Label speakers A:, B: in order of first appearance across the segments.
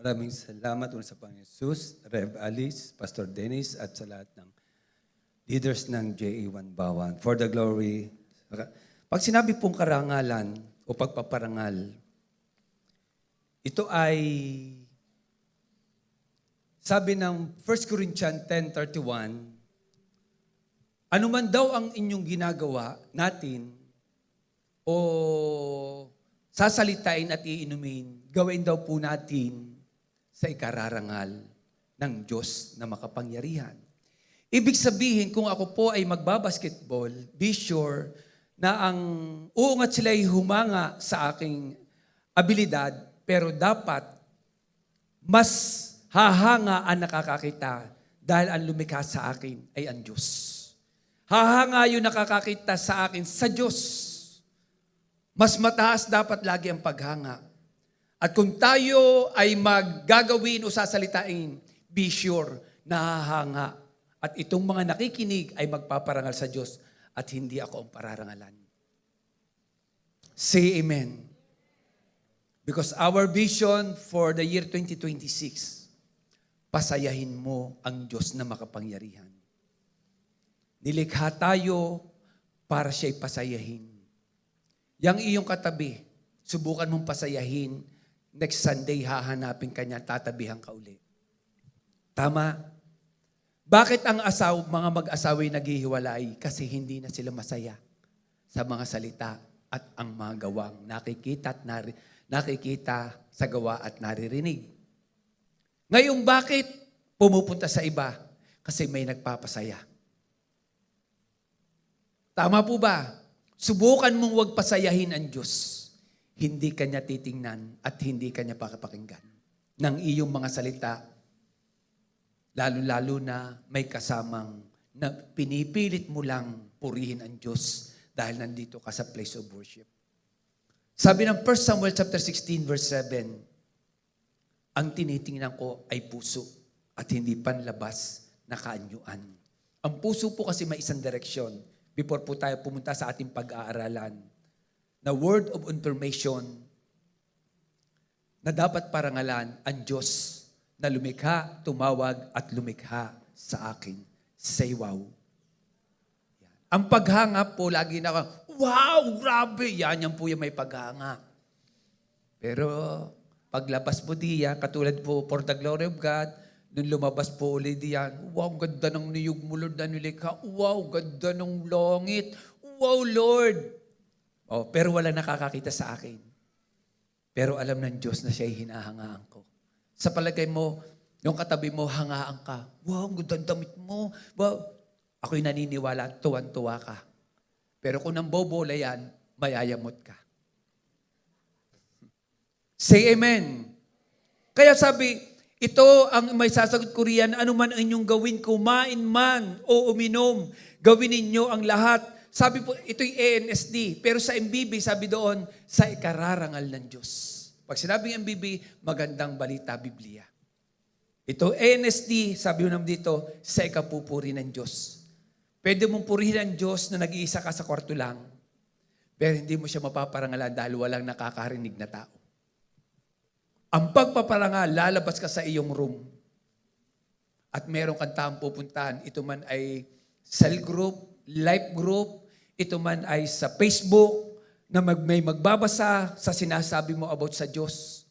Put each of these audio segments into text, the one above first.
A: Maraming salamat sa Panginoon Jesus, Rev. Alice, Pastor Dennis, at sa lahat ng leaders ng JA1 Bawan. For the glory. Pag sinabi pong karangalan o pagpaparangal, ito ay sabi ng 1 Corinthians 10:31, ano man daw ang inyong ginagawa natin o sasalitain at iinumin, gawin daw po natin sa ikararangal ng Diyos na makapangyarihan. Ibig sabihin, kung ako po ay magbabasketball, be sure na ang uungat sila ay humanga sa aking abilidad, pero dapat mas hahanga ang nakakakita dahil ang lumikha sa akin ay ang Diyos. Hahanga yung nakakakita sa akin sa Diyos. Mas mataas dapat lagi ang paghanga. At kung tayo ay maggagawin o sasalitain, be sure na hahanga. At itong mga nakikinig ay magpaparangal sa Diyos at hindi ako ang pararangalan. Say amen. Because our vision for the year 2026, pasayahin mo ang Diyos na makapangyarihan. Nilikha tayo para siya'y pasayahin. Yang iyong katabi, subukan mong pasayahin, next Sunday hahanapin ka niya, tatabihan ka uli. Tama? Bakit ang mga mag-asawa'y naghihiwalay? Kasi hindi na sila masaya sa mga salita at ang mga gawang nakikita sa gawa at naririnig. Ngayon, bakit pumupunta sa iba? Kasi may nagpapasaya. Tama po ba? Subukan mong huwag pasayahin ang Diyos. Hindi ka niya titingnan at hindi ka niya pakapakinggan ng iyong mga salita, lalo-lalo na may kasamang na pinipilit mo lang purihin ang Diyos dahil nandito ka sa place of worship. Sabi ng 1 Samuel chapter 16 verse 7, ang tinitingnan ko ay puso at hindi panlabas na kaanyuan. Ang puso po kasi may isang direksyon. Before po tayo pumunta sa ating pag-aaralan, na word of information na dapat parangalan ang Diyos na lumikha, tumawag at lumikha sa akin. Say wow. Ang paghanga po, lagi na, wow, grabe, yan po yung may paghanga. Pero paglabas mo diyan, katulad po, for the glory of God, nung lumabas po ulit diyan, wow, ganda ng niyog mo, Lord, na nilikha. Wow, ganda ng langit. Wow, Lord. Oh, pero wala nakakakita sa akin. Pero alam ng Diyos na siya'y hinahangaan ko. Sa palagay mo, yung katabi mo, hangaan ka. Wow, ang ganda ng damit mo. Wow. Ako'y naniniwala, tuwan-tuwa ka. Pero kung nang bobola yan, mayayamot ka. Say amen. Kaya sabi, ito ang may sasagot ko riyan, ano man ang inyong gawin, kumain man o uminom, gawin ninyo ang lahat. Sabi po, ito'y ANSD, pero sa MBB, sabi doon, sa ikararangal ng Diyos. Pag sinabing MBB, magandang balita, Biblia. Ito, ANSD, sabi mo naman dito, sa ikapupuri ng Diyos. Pwede mong purihin ang Diyos na nag-iisa ka sa kwarto lang, pero hindi mo siya mapaparangalan dahil walang nakakarinig na tao. Ang pagpaparangal, lalabas ka sa iyong room. At meron kang taong pupuntahan. Ito man ay cell group, life group, ito man ay sa Facebook, na may magbabasa sa sinasabi mo about sa Diyos.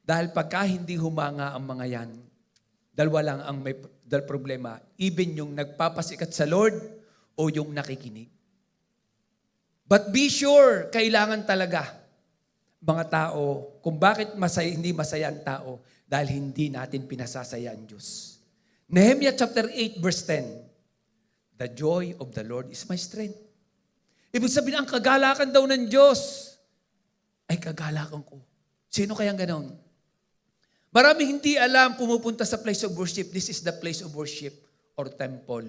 A: Dahil pagka hindi humanga ang mga yan, dalawa lang ang may problema. Even yung nagpapasikat sa Lord o yung nakikinig. But be sure, kailangan talaga mga tao, kung bakit hindi masaya ang tao, dahil hindi natin pinasasaya ang Diyos. Nehemiah chapter 8 verse 10, the joy of the Lord is my strength. Ibig sabihin, ang kagalakan daw ng Diyos ay kagalakan ko. Sino kayang ganon? Maraming hindi alam, pumupunta sa place of worship. This is the place of worship or temple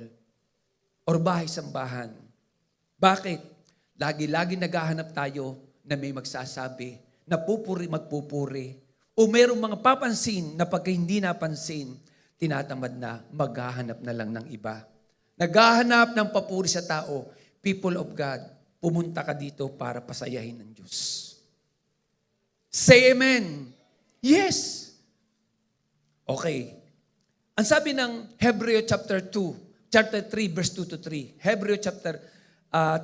A: or bahay-sambahan. Bakit? Lagi-lagi naghahanap tayo na may magsasabi, na magpupuri, o mayroong mga papansin na pagka hindi napansin, tinatamad na maghahanap na lang ng iba. Naghahanap ng papuri sa tao. People of God, pumunta ka dito para pasayahin ng Diyos. Say amen. Yes. Okay. Ang sabi ng Hebreo chapter 3, verse 2 to 3. Hebreo chapter 3,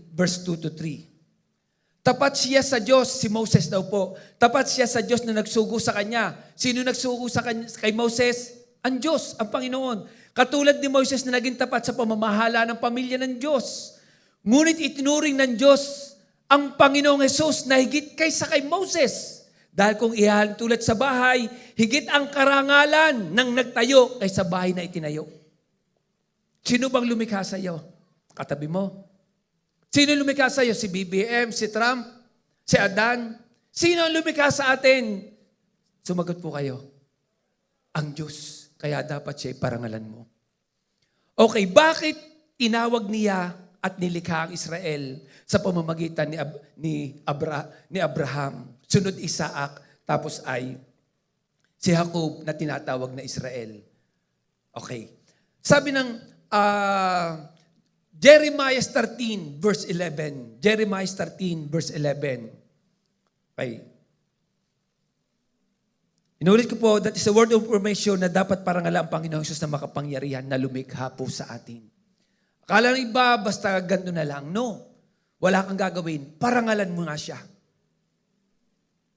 A: verse 2 to 3. Tapat siya sa Diyos, si Moses daw po. Tapat siya sa Diyos na nagsugo sa kanya. Sino nagsugo sa kanya, kay Moses? Ang Diyos, ang Panginoon. Katulad ni Moses na naging tapat sa pamamahala ng pamilya ng Diyos. Ngunit itinuring ng Diyos ang Panginoong Hesus na higit kaysa kay Moses. Dahil kung ihalin tulad sa bahay, higit ang karangalan ng nagtayo kaysa bahay na itinayo. Sino bang lumikha sa iyo? Katabi mo. Sino lumikha sa iyo? Si BBM, si Trump, si Adan? Sino ang lumikha sa atin? Sumagot po kayo. Ang Diyos. Kaya dapat siya iparangalan mo. Okay, bakit tinawag niya at nilikha ang Israel sa pamamagitan ni Abraham? Sunod Isaac, tapos ay si Jacob na tinatawag na Israel. Okay. Sabi ng Jeremiah 13, verse 11. Jeremiah 13, verse 11. Okay. Inulit ko po, that is a word of information na dapat parangalan ang Panginoong Hesus na makapangyarihan na lumikha po sa atin. Akala ng iba, basta ganito na lang. No. Wala kang gagawin. Parangalan mo nga siya.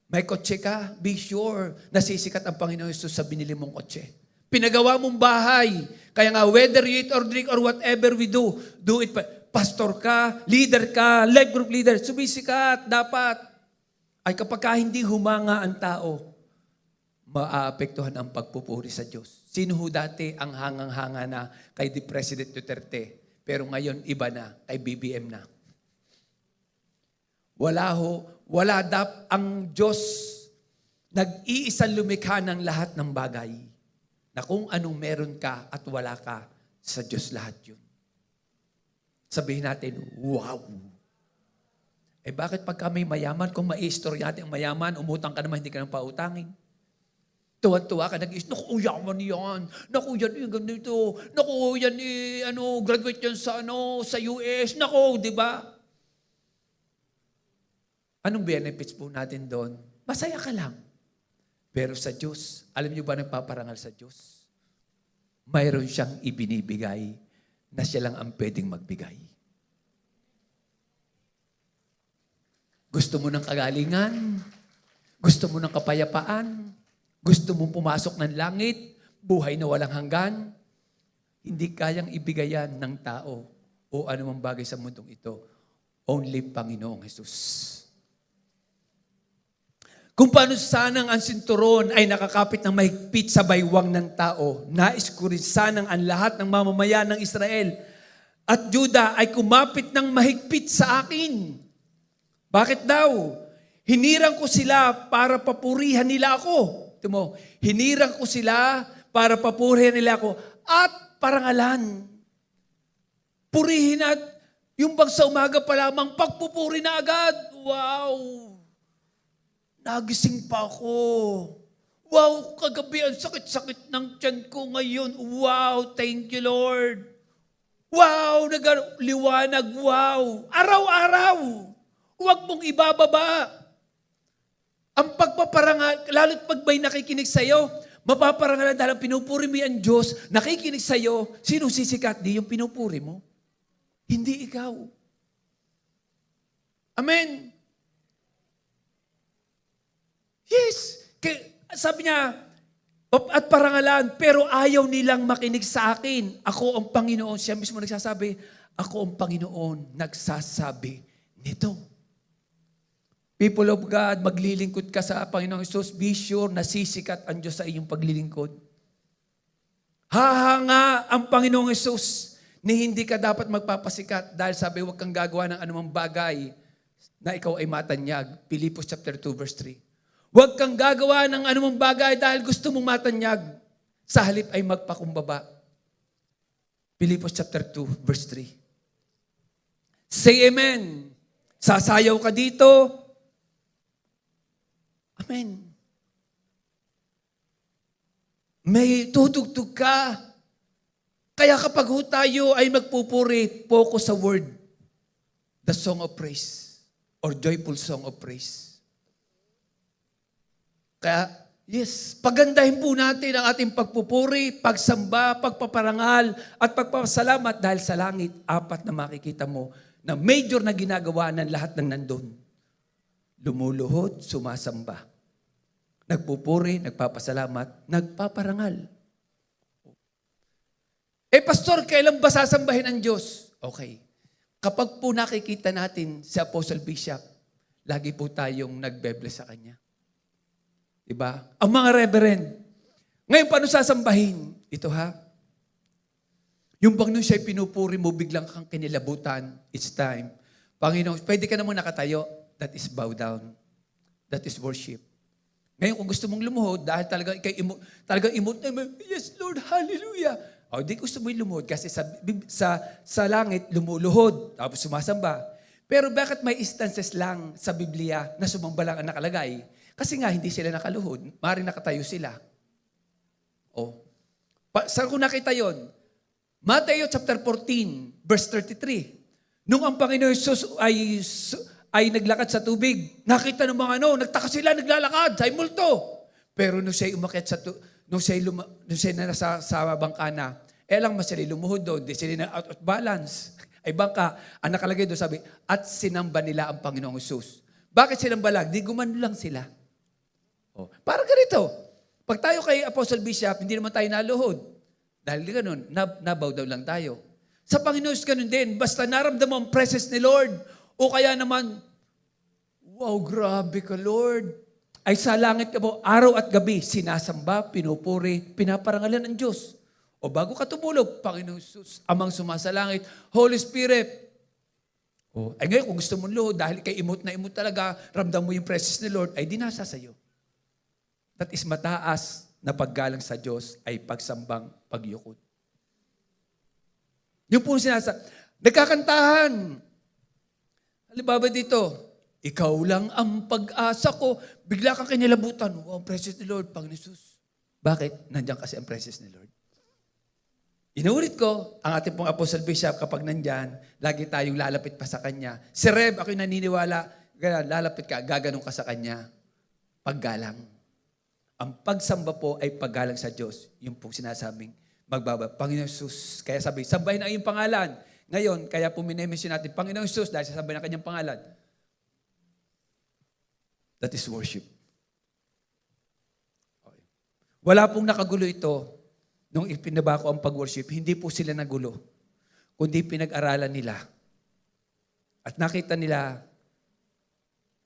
A: May kotse ka, be sure nasisikat ang Panginoong Hesus sa binili mong kotse. Pinagawa mong bahay. Kaya nga, whether you eat or drink or whatever we do it. Pastor ka, leader ka, life group leader, sumisikat, dapat. Ay kapag hindi humanga ang tao, maaapektuhan ang pagpupuri sa Diyos. Sino ho dati ang hangang-hanga na kay the President Duterte? Pero ngayon, iba na, kay BBM na. Ang Diyos, nag-iisang lumikha ng lahat ng bagay. Na kung anong meron ka at wala ka, sa Diyos lahat yun. Sabihin natin, wow! Eh bakit pag kami mayaman, kung ma-story natin ang mayaman, umutang ka naman, hindi ka nang pautangin. Tuwan-tuwa ka, naku, yaman yan. Naku, yan ganito. Naku, yan graduate yan sa US. Naku, di ba? Anong benefits po natin doon? Masaya ka lang. Pero sa Diyos, alam niyo ba nagpaparangal sa Diyos? Mayroon siyang ibinibigay na siya lang ang pwedeng magbigay. Gusto mo ng kagalingan? Gusto mo ng kapayapaan? Gusto mong pumasok ng langit? Buhay na walang hanggan? Hindi kayang ibigayan ng tao o anumang bagay sa mundong ito. Only Panginoong Hesus. Kung paano sanang ang sinturon ay nakakapit ng mahigpit sa baywang ng tao, nais ko rin sanang ang lahat ng mamamayan ng Israel at Juda ay kumapit ng mahigpit sa akin. Bakit daw? Hinirang ko sila para papurihan nila ako. Hinirang ko sila para papurihan nila ako at parangalan. Purihin at yung bang sa umaga pa lamang, pagpupuri na agad. Wow! Nagising pa ako. Wow, kagabi ang sakit-sakit ng tiyan ko ngayon. Wow, thank you Lord. Wow, liwanag, wow. Araw-araw. Huwag mong ibababa. Ang pagpaparangal, lalo't pag may nakikinig sa'yo, mapaparangalan dahil ang pinupuri mo ang Diyos, nakikinig sa'yo, sino sisikat? Di yung pinupuri mo. Hindi ikaw. Amen. Yes. Sabi niya, at parangalan, pero ayaw nilang makinig sa akin. Ako ang Panginoon. Siya mismo nagsasabi, ako ang Panginoon nagsasabi nito. People of God, maglilingkod ka sa Panginoong Hesus, be sure na sisikat ang Diyos sa iyong paglilingkod. Hahanga ang Panginoong Hesus ni hindi ka dapat magpapasikat dahil sabi, huwag kang gagawa ng anumang bagay na ikaw ay matanyag. Pilipos chapter 2 verse 3. Huwag kang gagawa ng anumang bagay dahil gusto mong matanyag. Sa halip ay magpakumbaba. Pilipos chapter 2, verse 3. Say amen. Sasayaw ka dito. Amen. May tutugtog ka. Kaya kapag tayo ay magpupuri, focus sa word. The song of praise or joyful song of praise. Kaya Yes, pagandahin po natin ang ating pagpupuri, pagsamba, pagpaparangal, at pagpapasalamat dahil sa langit, apat na makikita mo na major na ginagawa ng lahat ng nandun. Lumuluhod, sumasamba. Nagpupuri, nagpapasalamat, nagpaparangal. Pastor, kailan ba sasambahin ang Diyos? Okay. Kapag po nakikita natin si Apostle Bishop, lagi po tayong nagbe-bless sa kanya. Diba? Ang mga reverend. Ngayon, paano sasambahin? Ito ha. Yung bang nung siya'y pinupuri mo, biglang kang kinilabutan, it's time. Panginoon, pwede ka naman nakatayo. That is bow down. That is worship. Ngayon, kung gusto mong lumuhod, dahil talagang imot na, yes, Lord, hallelujah. O, di gusto mo yung lumuhod kasi sa langit, lumuluhod, tapos sumasamba. Pero bakit may instances lang sa Biblia na sumamba lang ang nakalagay? Kasi nga, hindi sila nakaluhod. Maaaring nakatayo sila. Saan ko nakita yun? Mateo chapter 14, verse 33. Nung ang Panginoon Jesus ay naglakad sa tubig, nakita ng mga nagtaka sila, naglalakad sa multo. Pero nung siya'y umakyat nung siya'y nasa bangka na, lang mas sila lumuhod doon, di sila na out of balance. Ay bangka, ang nakalagay doon sabi, at sinamba nila ang Panginoong Jesus. Bakit sinamba lang? Di gumano lang sila. Parang ganito. Pag tayo kay Apostle Bishop, hindi naman tayo naluhod. Dahil ganun, nabaw daw lang tayo. Sa Panginoon, ganun din. Basta naramdaman ang presence ni Lord, o kaya naman, wow, grabe ka, Lord. Ay sa langit ka po, araw at gabi, sinasamba, pinupuri, pinaparangalan ng Diyos. O bago ka tumulog, Panginoon Jesus, Amang sumasalangit, Holy Spirit. Ay ngayon, kung gusto mong luhod, dahil kay imot na imot talaga, ramdam mo yung presence ni Lord, ay di nasa sa'yo. That is mataas na paggalang sa Diyos ay pagsambang pagyukod. Yung po nagkakantahan. Halimbawa dito, ikaw lang ang pag-asa ko. Bigla kang kinilabutan. Wow, presence ni Lord, Panginoon Jesus. Bakit? Nandiyan kasi ang presence ni Lord. Inuulit ko, ang ating pong Apostle Bishop, kapag nandyan, lagi tayong lalapit pa sa Kanya. Si Reb, ako'y naniniwala, lalapit ka, gaganon ka sa Kanya. Paggalang. Ang pagsamba po ay paggalang sa Diyos. Yung po sinasabing Panginoon Jesus. Kaya sabi, sambahin ang iyong pangalan. Ngayon, kaya po minemention natin, Panginoon Jesus, dahil sasabihin ang kanyang pangalan. That is worship. Okay. Wala pong nakagulo ito nung ipinaba ko ang pag-worship. Hindi po sila nagulo, kundi pinag-aralan nila. At nakita nila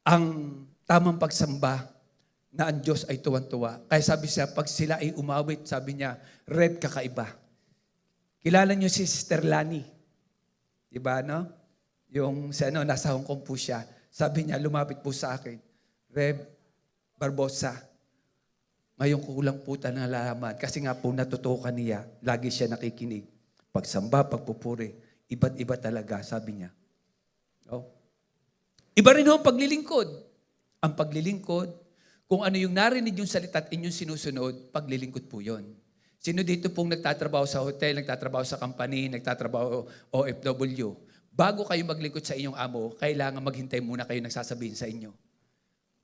A: ang tamang pagsamba na ang Diyos ay tuwan-tuwa. Kaya sabi siya, pag sila ay umawit, sabi niya, Reb, kakaiba. Kilala niyo si Sister Lani. Diba, no? Yung, nasa Hong Kong po siya. Sabi niya, lumapit po sa akin, Reb Barbosa, ngayon kulang po tayo nalalaman. Kasi nga po natutukan niya, lagi siya nakikinig. Pagsamba, pagpupuri, iba't iba talaga, sabi niya. Iba rin ho ang paglilingkod. Ang paglilingkod, kung ano yung narinig yung salita at inyong sinusunod, paglilingkod po yun. Sino dito pong nagtatrabaho sa hotel, nagtatrabaho sa company, nagtatrabaho OFW? Bago kayo maglingkod sa inyong amo, kailangan maghintay muna kayo nagsasabihin sa inyo.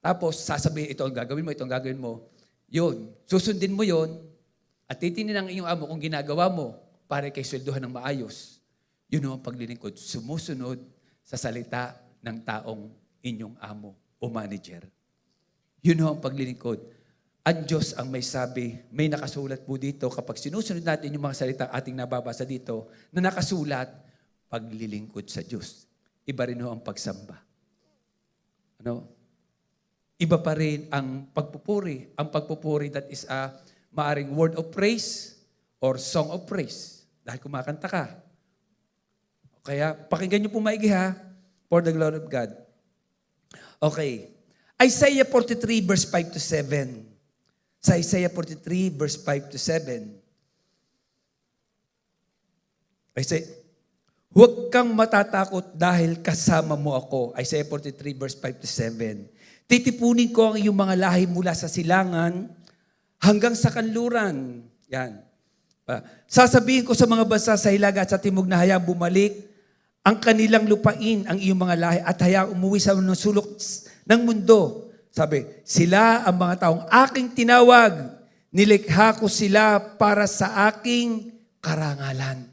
A: Tapos, sasabihin, ito ang gagawin mo, ito ang gagawin mo. Yun, susundin mo yun, at titinin ng inyong amo kung ginagawa mo para kay sweldohan ng maayos. Yun ang paglilingkod. Sumusunod sa salita ng taong inyong amo o manager. Yun ang paglilingkod. Ang Diyos ang may sabi, may nakasulat po dito kapag sinusunod natin yung mga salita ating nababasa dito, na nakasulat, paglilingkod sa Diyos. Iba rin ang pagsamba. Iba pa rin ang pagpupuri. Ang pagpupuri that is a maaring word of praise or song of praise. Dahil kumakanta ka. Kaya pakinggan niyo po maigi ha, for the glory of God. Okay. Isaiah 43 verse 5 to 7. Sa Isaiah 43 verse 5 to 7. I say, huwag kang matatakot dahil kasama mo ako. Isaiah 43 verse 5 to 7. Titipunin ko ang iyong mga lahi mula sa silangan hanggang sa kanluran. Yan. Sasabihin ko sa mga bansa sa hilaga at sa timog na hayang bumalik ang kanilang lupain, ang iyong mga lahi, at hayang umuwi sa sulok ng mundo. Sabi, sila ang mga taong aking tinawag. Nilikha ko sila para sa aking karangalan.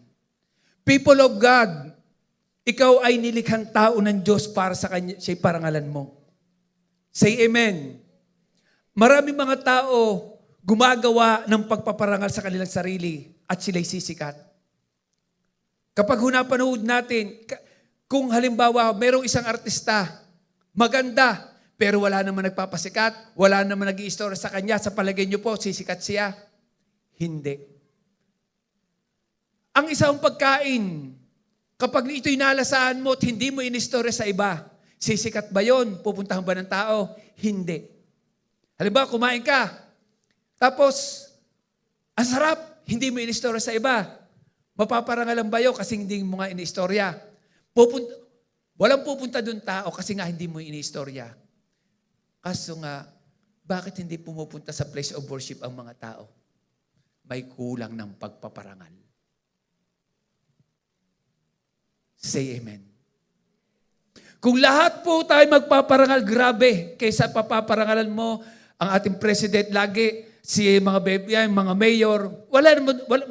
A: People of God, ikaw ay nilikhang tao ng Diyos para sa kanya, siya parangalan mo. Say amen. Maraming mga tao gumagawa ng pagpaparangal sa kanilang sarili at sila'y sisikat. Kapag napanood natin, kung halimbawa mayroong isang artista, maganda, pero wala naman nagpapasikat, wala naman nag-i-story sa kanya, sa palagay niyo po, sisikat siya? Hindi. Ang isang pagkain, kapag ito'y nalasahan mo at hindi mo in-story sa iba, sisikat ba yon? Pupuntahan ba ng tao? Hindi. Halimbawa, kumain ka, tapos, ang sarap, hindi mo in-story sa iba. Mapaparangalan ba yun kasi hindi mo nga in-istorya? Walang pupunta doon tao kasi nga hindi mo in-istorya. Kaso nga, bakit hindi pumupunta sa place of worship ang mga tao? May kulang ng pagpaparangal. Say amen. Kung lahat po tayo magpaparangal, grabe, kaysa papaparangalan mo ang ating president lagi, si mga mga mayor,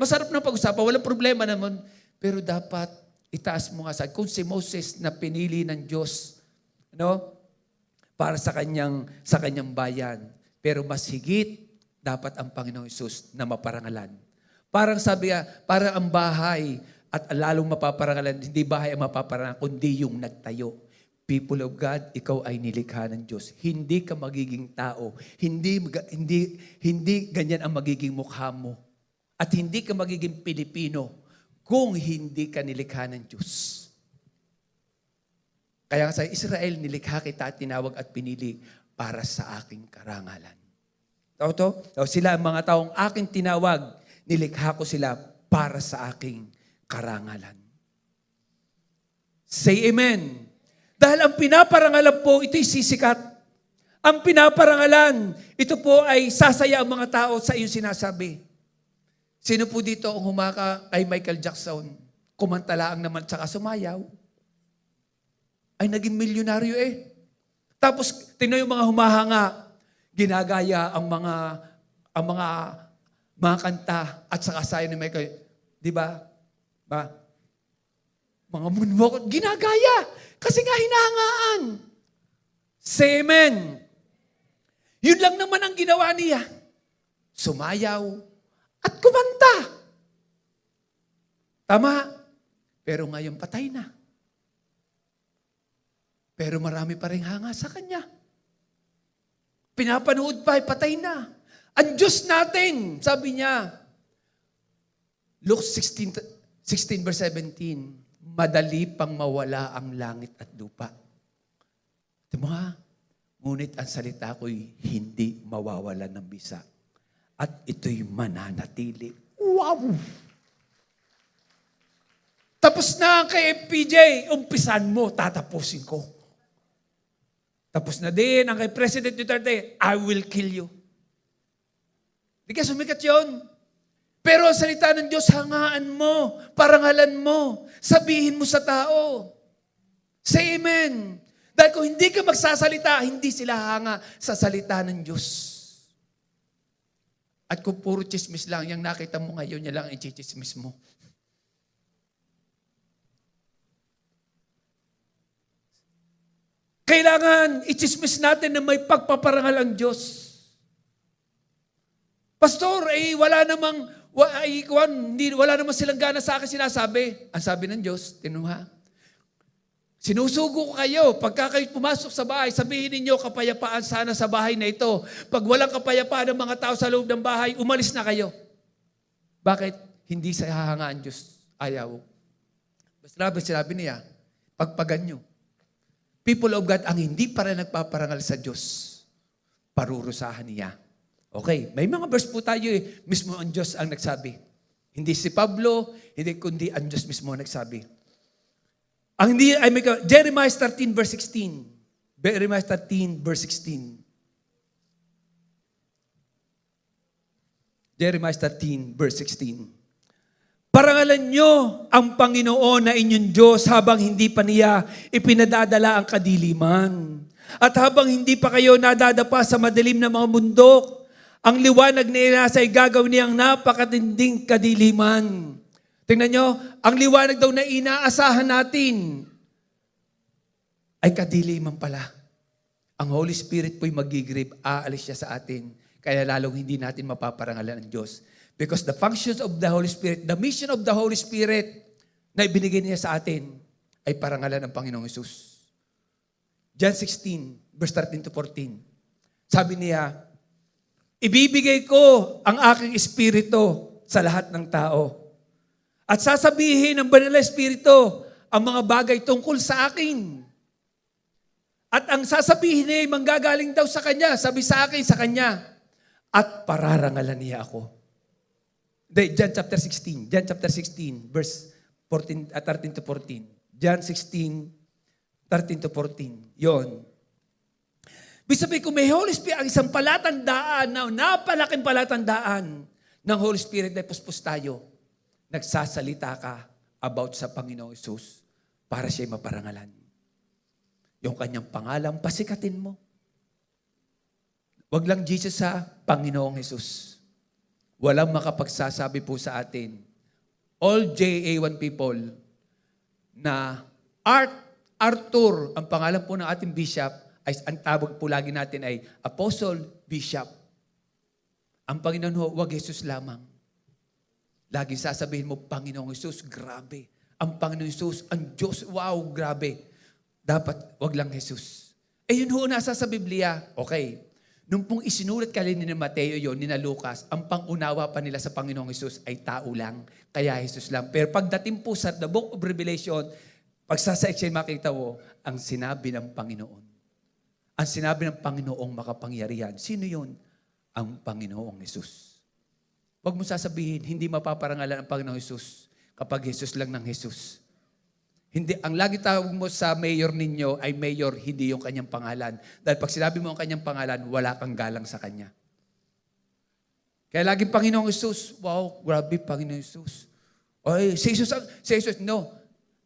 A: masarap na pag-usapan, walang problema naman. Pero dapat itaas mo nga kung si Moses na pinili ng Diyos, para sa kanyang bayan. Pero mas higit, dapat ang Panginoong Hesus na maparangalan. Parang sabi nga, parang ang bahay at lalong mapaparangalan, hindi bahay ang mapaparangalan, kundi yung nagtayo. People of God, ikaw ay nilikha ng Diyos. Hindi ka magiging tao. Hindi ganyan ang magiging mukha mo. At hindi ka magiging Pilipino kung hindi ka nilikha ng Diyos. Kaya sa Israel, nilikha kita at tinawag at pinili para sa aking karangalan. Sila ang mga taong aking tinawag, nilikha ko sila para sa aking karangalan. Say amen. Dahil ang pinaparangalan po, ito'y sisikat. Ang pinaparangalan, ito po ay sasaya ang mga tao sa iyong sinasabi. Sino po dito ang humaka kay Michael Jackson? Kumantalaang naman tsaka sumayaw. Ay naging milyonaryo eh. Tapos, tingnan yung mga humahanga. Ginagaya ang mga kanta at saka sayo ni Michael. Di ba? Mga moonwalk, ginagaya. Kasi nga hinahangaan. Say amen. Yun lang naman ang ginawa niya. Sumayaw at kumanta. Tama. Pero ngayon patay na. Pero marami pa rin hanga sa kanya. Pinapanood pa, patay na. Ang Diyos natin, sabi niya, Luke 16 verse 17, madali pang mawala ang langit at lupa. Ito mo ha, ngunit ang salita ko'y hindi mawawalan ng bisa. At ito'y mananatili. Wow! Tapos na kay FPJ, umpisan mo, tatapusin ko. Tapos na din ang kay President Duterte, I will kill you. Di ka sumikat yun. Pero ang salita ng Diyos, hangaan mo, parangalan mo, sabihin mo sa tao. Say amen. Dahil kung hindi ka magsasalita, hindi sila hanga sa salita ng Diyos. At kung puro chismis lang, yung nakita mo ngayon, yan lang ang i-chismis mo. Kailangan i-chismis natin na may pagpaparangal ang Diyos. Pastor, wala naman silang gana sa akin sinasabi. Ang sabi ng Diyos, tinuha. Sinusugo ko kayo. Pagka kayo pumasok sa bahay, sabihin ninyo, kapayapaan sana sa bahay na ito. Pag walang kapayapaan ng mga tao sa loob ng bahay, umalis na kayo. Bakit? Hindi sa hahangaan Diyos. Ayaw. Basta sinabi niya, pagpagan nyo. People of God, ang hindi pa rin nagpaparangal sa Diyos, parurusahan niya. Okay, may mga verse po tayo mismo ang Diyos ang nagsabi. Hindi si Pablo, hindi kundi ang Diyos mismo ang nagsabi. Ang hindi ay Jeremiah 13 verse 16. Jeremiah 13 verse 16. Jeremiah 13 verse 16. Parangalan nyo ang Panginoon na inyong Diyos habang hindi pa niya ipinadadala ang kadiliman. At habang hindi pa kayo nadadapa sa madilim na mga bundok, ang liwanag ni Elias ay gagawin niyang napakatinding kadiliman. Tingnan nyo, ang liwanag daw na inaasahan natin ay kadiliman pala. Ang Holy Spirit po'y magigrip, aalis siya sa atin, kaya lalong hindi natin mapaparangalan ng Diyos. Because the functions of the Holy Spirit, the mission of the Holy Spirit na ibinigay niya sa atin ay parangalan ng Panginoong Hesus. John 16, verse 13 to 14. Sabi niya, ibibigay ko ang aking espiritu sa lahat ng tao. At sasabihin ng Banal na Espiritu ang mga bagay tungkol sa akin. At ang sasabihin niya ay manggagaling daw sa Kanya. Sabi sa akin, sa Kanya. At pararangalan niya ako. John chapter 16. John chapter 16, verse 13 to 14. John 16, 13 to 14. Yon. Ibig sabihin, kung may Holy Spirit, ang isang palatandaan, na napalaking palatandaan ng Holy Spirit na puspos tayo, nagsasalita ka about sa Panginoong Hesus para siya'y maparangalan. Yung kanyang pangalan, pasikatin mo. Wag lang Jesus sa Panginoong Hesus. Walang makapagsasabi po sa atin, all JA1 people, na Arthur, ang pangalan po ng ating bishop, ay ang tawag po lagi natin ay Apostle Bishop. Ang Panginoon ho, wag Jesus lamang. Lagi sasabihin mo, Panginoong Hesus, grabe. Ang Panginoong Hesus, ang Diyos, wow, grabe. Dapat, wag lang Jesus. Yun ho, nasa sa Biblia. Okay. Nung pong isinulat kali ni Mateo yun, ni Lucas, ang pangunawa pa nila sa Panginoong Hesus ay tao lang. Kaya Jesus lang. Pero pagdating po sa the book of Revelation, pagsasaik makita mo, ang sinabi ng Panginoon. Ang sinabi ng Panginoong makapangyarihan. Sino yun? Ang Panginoong Hesus. Huwag mo sasabihin, hindi mapaparangalan ang Panginoong Hesus kapag Jesus lang ng Hesus. Hindi, ang lagi tawag mo sa mayor ninyo ay mayor, hindi yung kanyang pangalan. Dahil pag sinabi mo ang kanyang pangalan, wala kang galang sa kanya. Kaya laging Panginoong Hesus, wow, grabe Panginoong Hesus. Oy, si Jesus, no.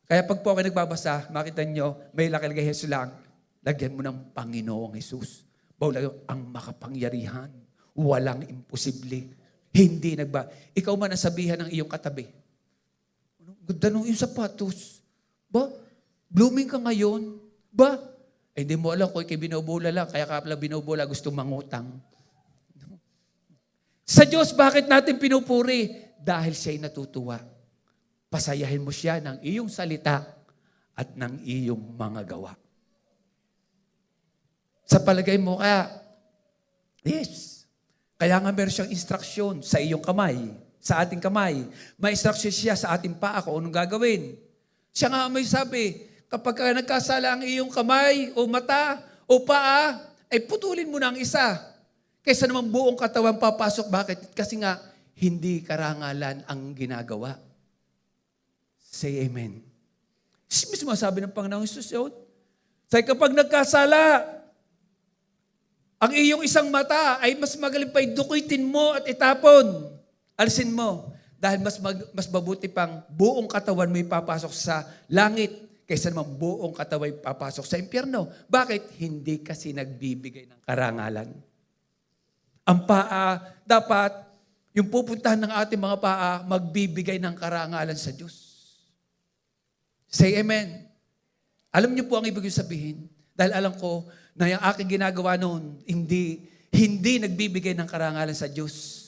A: Kaya pag po ako nagbabasa, makita nyo, may lakilagay Jesus lang, lagyan mo ng Panginoong Hesus. Bawal ang makapangyarihan, walang imposible. Hindi ikaw man ang sabihan ng iyong katabi. Ganda nung iyong sapatos. Ba? Blooming ka ngayon. Ba? Hindi mo alam kung ikay binobola lang, kaya ka pala binobola, gusto mangutang. Sa Diyos, bakit natin pinupuri? Dahil siya'y natutuwa. Pasayahin mo siya ng iyong salita at ng iyong mga gawa. Sa palagay mo kaya, yes. Kaya nga meron siyang instruksyon sa iyong kamay, sa ating kamay. May instruksyon siya sa ating paa kung anong gagawin. Siya nga may sabi, kapag nagkasala ang iyong kamay o mata o paa, ay putulin mo na ang isa. Kaysa naman buong katawan papasok. Bakit? Kasi nga, hindi karangalan ang ginagawa. Say amen. Mismo sabi ng Panginoong Hesus yun. Say kapag nagkasala, ang iyong isang mata ay mas magaling pa dukitin mo at itapon. Alisin mo. Dahil mas mabuti pang buong katawan mo ipapasok sa langit kaysa naman buong katawan ipapasok sa impyerno. Bakit? Hindi kasi nagbibigay ng karangalan. Ang paa, dapat yung pupuntahan ng ating mga paa, magbibigay ng karangalan sa Diyos. Say amen. Alam niyo po ang ibig sabihin? Dahil alam ko, na yung aking ginagawa noon, hindi nagbibigay ng karangalan sa Diyos.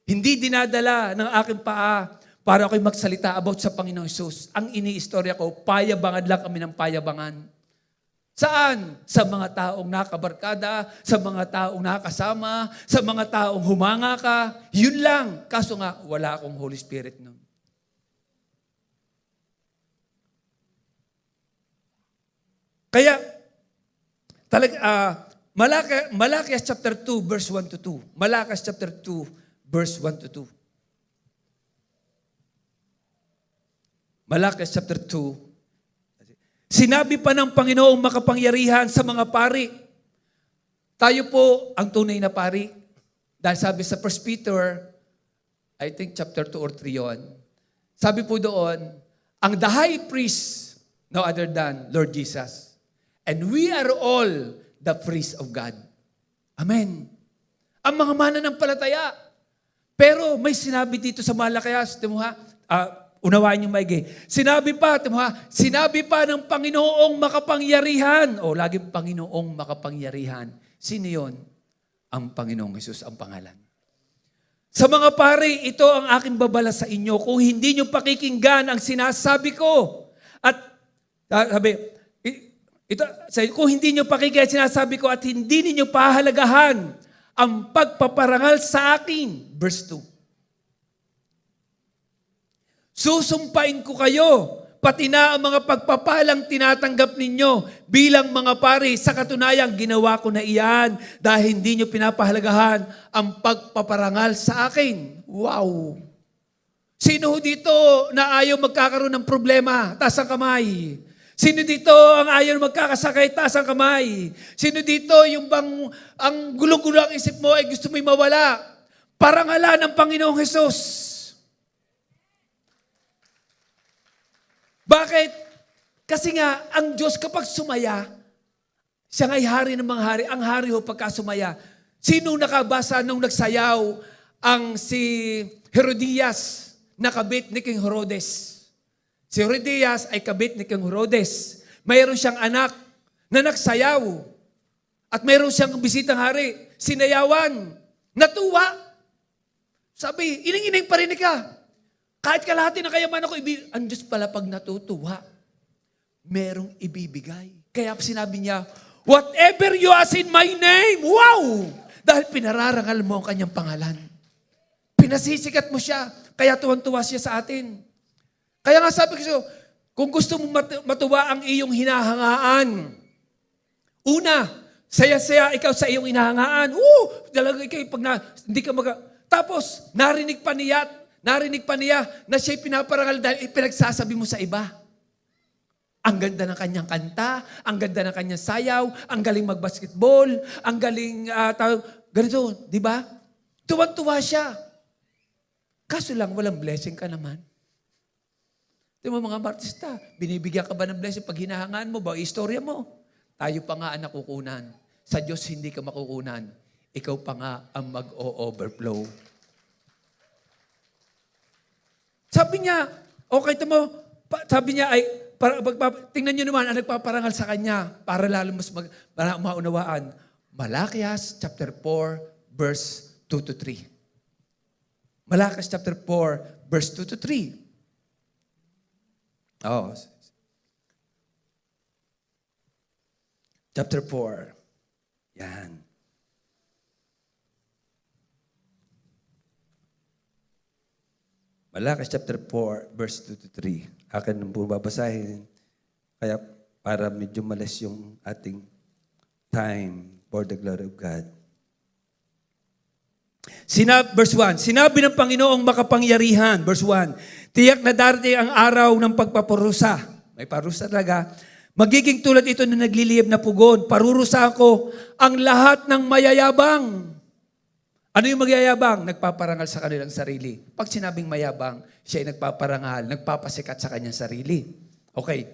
A: Hindi dinadala ng aking paa para ako'y magsalita about sa Panginoong Hesus. Ang iniistorya ko, payabangan lang kami ng payabangan. Saan? Sa mga taong nakabarkada, sa mga taong nakasama, sa mga taong humanga ka. Yun lang. Kaso nga, wala akong Holy Spirit noon. Kaya, Malakias chapter 2, verse 1 to 2. Malakias chapter 2, verse 1 to 2. Malakias chapter 2. Sinabi pa ng Panginoong makapangyarihan sa mga pari. Tayo po ang tunay na pari. Dahil sabi sa 1 Peter, I think chapter 2 or 3 yun. Sabi po doon, ang the high priest, no other than Lord Jesus, and we are all the priests of God. Amen. Ang mga mananampalataya. Pero may sinabi dito sa Malakayas, Timoha, unawain niyo maigi. Sinabi pa, Timoha, sinabi pa ng Panginoong makapangyarihan. O, laging Panginoong makapangyarihan. Sino yun? Ang Panginoong Hesus ang pangalan. Sa mga pare, ito ang aking babala sa inyo. Kung hindi nyo pakikinggan ang sinasabi ko, at sabi, kung hindi nyo pakikinggan ang sinasabi ko at hindi ninyo pahalagahan ang pagpaparangal sa akin. Verse 2. Susumpain ko kayo, pati na ang mga pagpapalang tinatanggap ninyo bilang mga pari. Sa katunayan, ginawa ko na iyan dahil hindi nyo pinapahalagahan ang pagpaparangal sa akin. Wow! Sino dito na ayaw magkakaroon ng problema? Taas ang kamay. Sino dito ang ayaw magkakasakit? Taas ang kamay. Sino dito yung bang ang gulo-gulo ang isip mo ay gusto mo'y mawala? Parangalan ng Panginoong Hesus. Bakit? Kasi nga, ang Diyos kapag sumaya, siya nga'y hari ng mga hari. Ang hari ho pagka sumaya. Sino nakabasa nung nagsayaw ang si Herodias na kabit ni King Herodes? Si Herodias ay kabit ni King Herodes. Mayroon siyang anak na nagsayaw. At mayroon siyang bisitang hari. Sinayawan. Natuwa. Sabi, ining-ining parinig ka. Kahit kalahati na kayaman ako, ang Diyos pala pag natutuwa, merong ibibigay. Kaya sinabi niya, whatever you ask in my name, wow! Dahil pinararangal mo ang kanyang pangalan. Pinasisikat mo siya, kaya tuwan-tuwa siya sa atin. Kaya nga sabi ko, kung gusto mong matuwa ang iyong hinahangaan, una, saya-saya ikaw sa iyong hinahangaan. Talaga ikaw, hindi ka Tapos, narinig pa niya na siya'y pinaparangal dahil ipinagsasabi mo sa iba. Ang ganda ng kanyang kanta, ang ganda ng kanyang sayaw, ang galing magbasketball, ang galing, ganito, di ba? Tuwan-tuwa siya. Kaso lang, walang blessing ka naman. Di mo mga artista, binibigyan ka ba ng blessing pag hinahangaan mo ba? Istorya mo. Tayo pa nga ang nakukunan. Sa Diyos hindi ka makukunan. Ikaw pa nga ang mag-o-overflow. Sabi niya, okay ito mo, sabi niya ay, tingnan niyo naman ang nagpaparangal sa kanya para lalo mas para maunawaan. Malakias chapter 4, verse 2 to 3. Malakias chapter 4, verse 2 to 3. Oh. Chapter 4. Yan. Malakias chapter 4, verse 2 to 3. Akin nang babasahin. Kaya para medyo malas yung ating time for the glory of God. Verse 1, sinabi ng Panginoong makapangyarihan, verse 1, tiyak na darating ang araw ng pagpaparusa. May parusa talaga. Magiging tulad ito na nagliliyab na pugon. Parurusahan ko ang lahat ng mayayabang. Ano yung magyayabang? Nagpaparangal sa kanilang sarili. Pag sinabing mayabang, siya ay nagpaparangal, nagpapasikat sa kanyang sarili. Okay.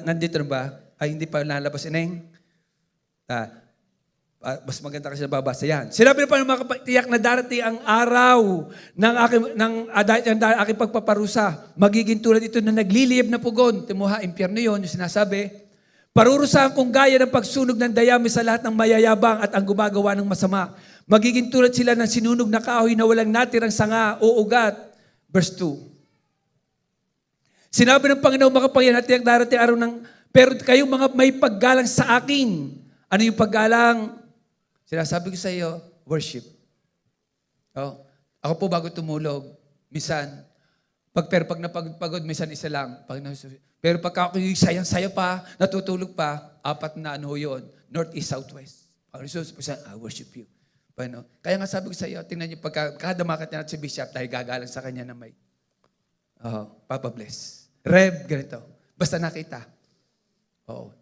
A: Nandito na ba? Ay, hindi pa lalabas, Ineng? Mas maganda kasi nababasa yan. Sinabi na pa ng mga tiyak na darating ang araw ng aking pagpaparusa. Magiging tulad ito na nagliliyab na pugon. Timuha, impyerno yun, yung sinasabi. Parurusahan kong gaya ng pagsunog ng dayami sa lahat ng mayayabang at ang gumagawa ng masama. Magiging tulad sila ng sinunog na kahoy na walang natirang sanga o ugat. Verse 2. Sinabi ng Panginoon makapangyarihan at tiyak darating araw ng, pero kayong mga may paggalang sa akin. Ano yung paggalang? Sinasabi ko sa iyo, worship. Ako po bago tumulog, minsan, pag napagpagod, minsan isa lang. Pero pagka ako yung sayang-saya pa, natutulog pa, 4 na yun, north, east, south, west. I worship you. Kaya nga sabi ko sa iyo, tingnan niyo, kada makat niya si Bishop, dahil gagalang sa kanya na may, Papa bless. Rev, ganito. Basta nakita.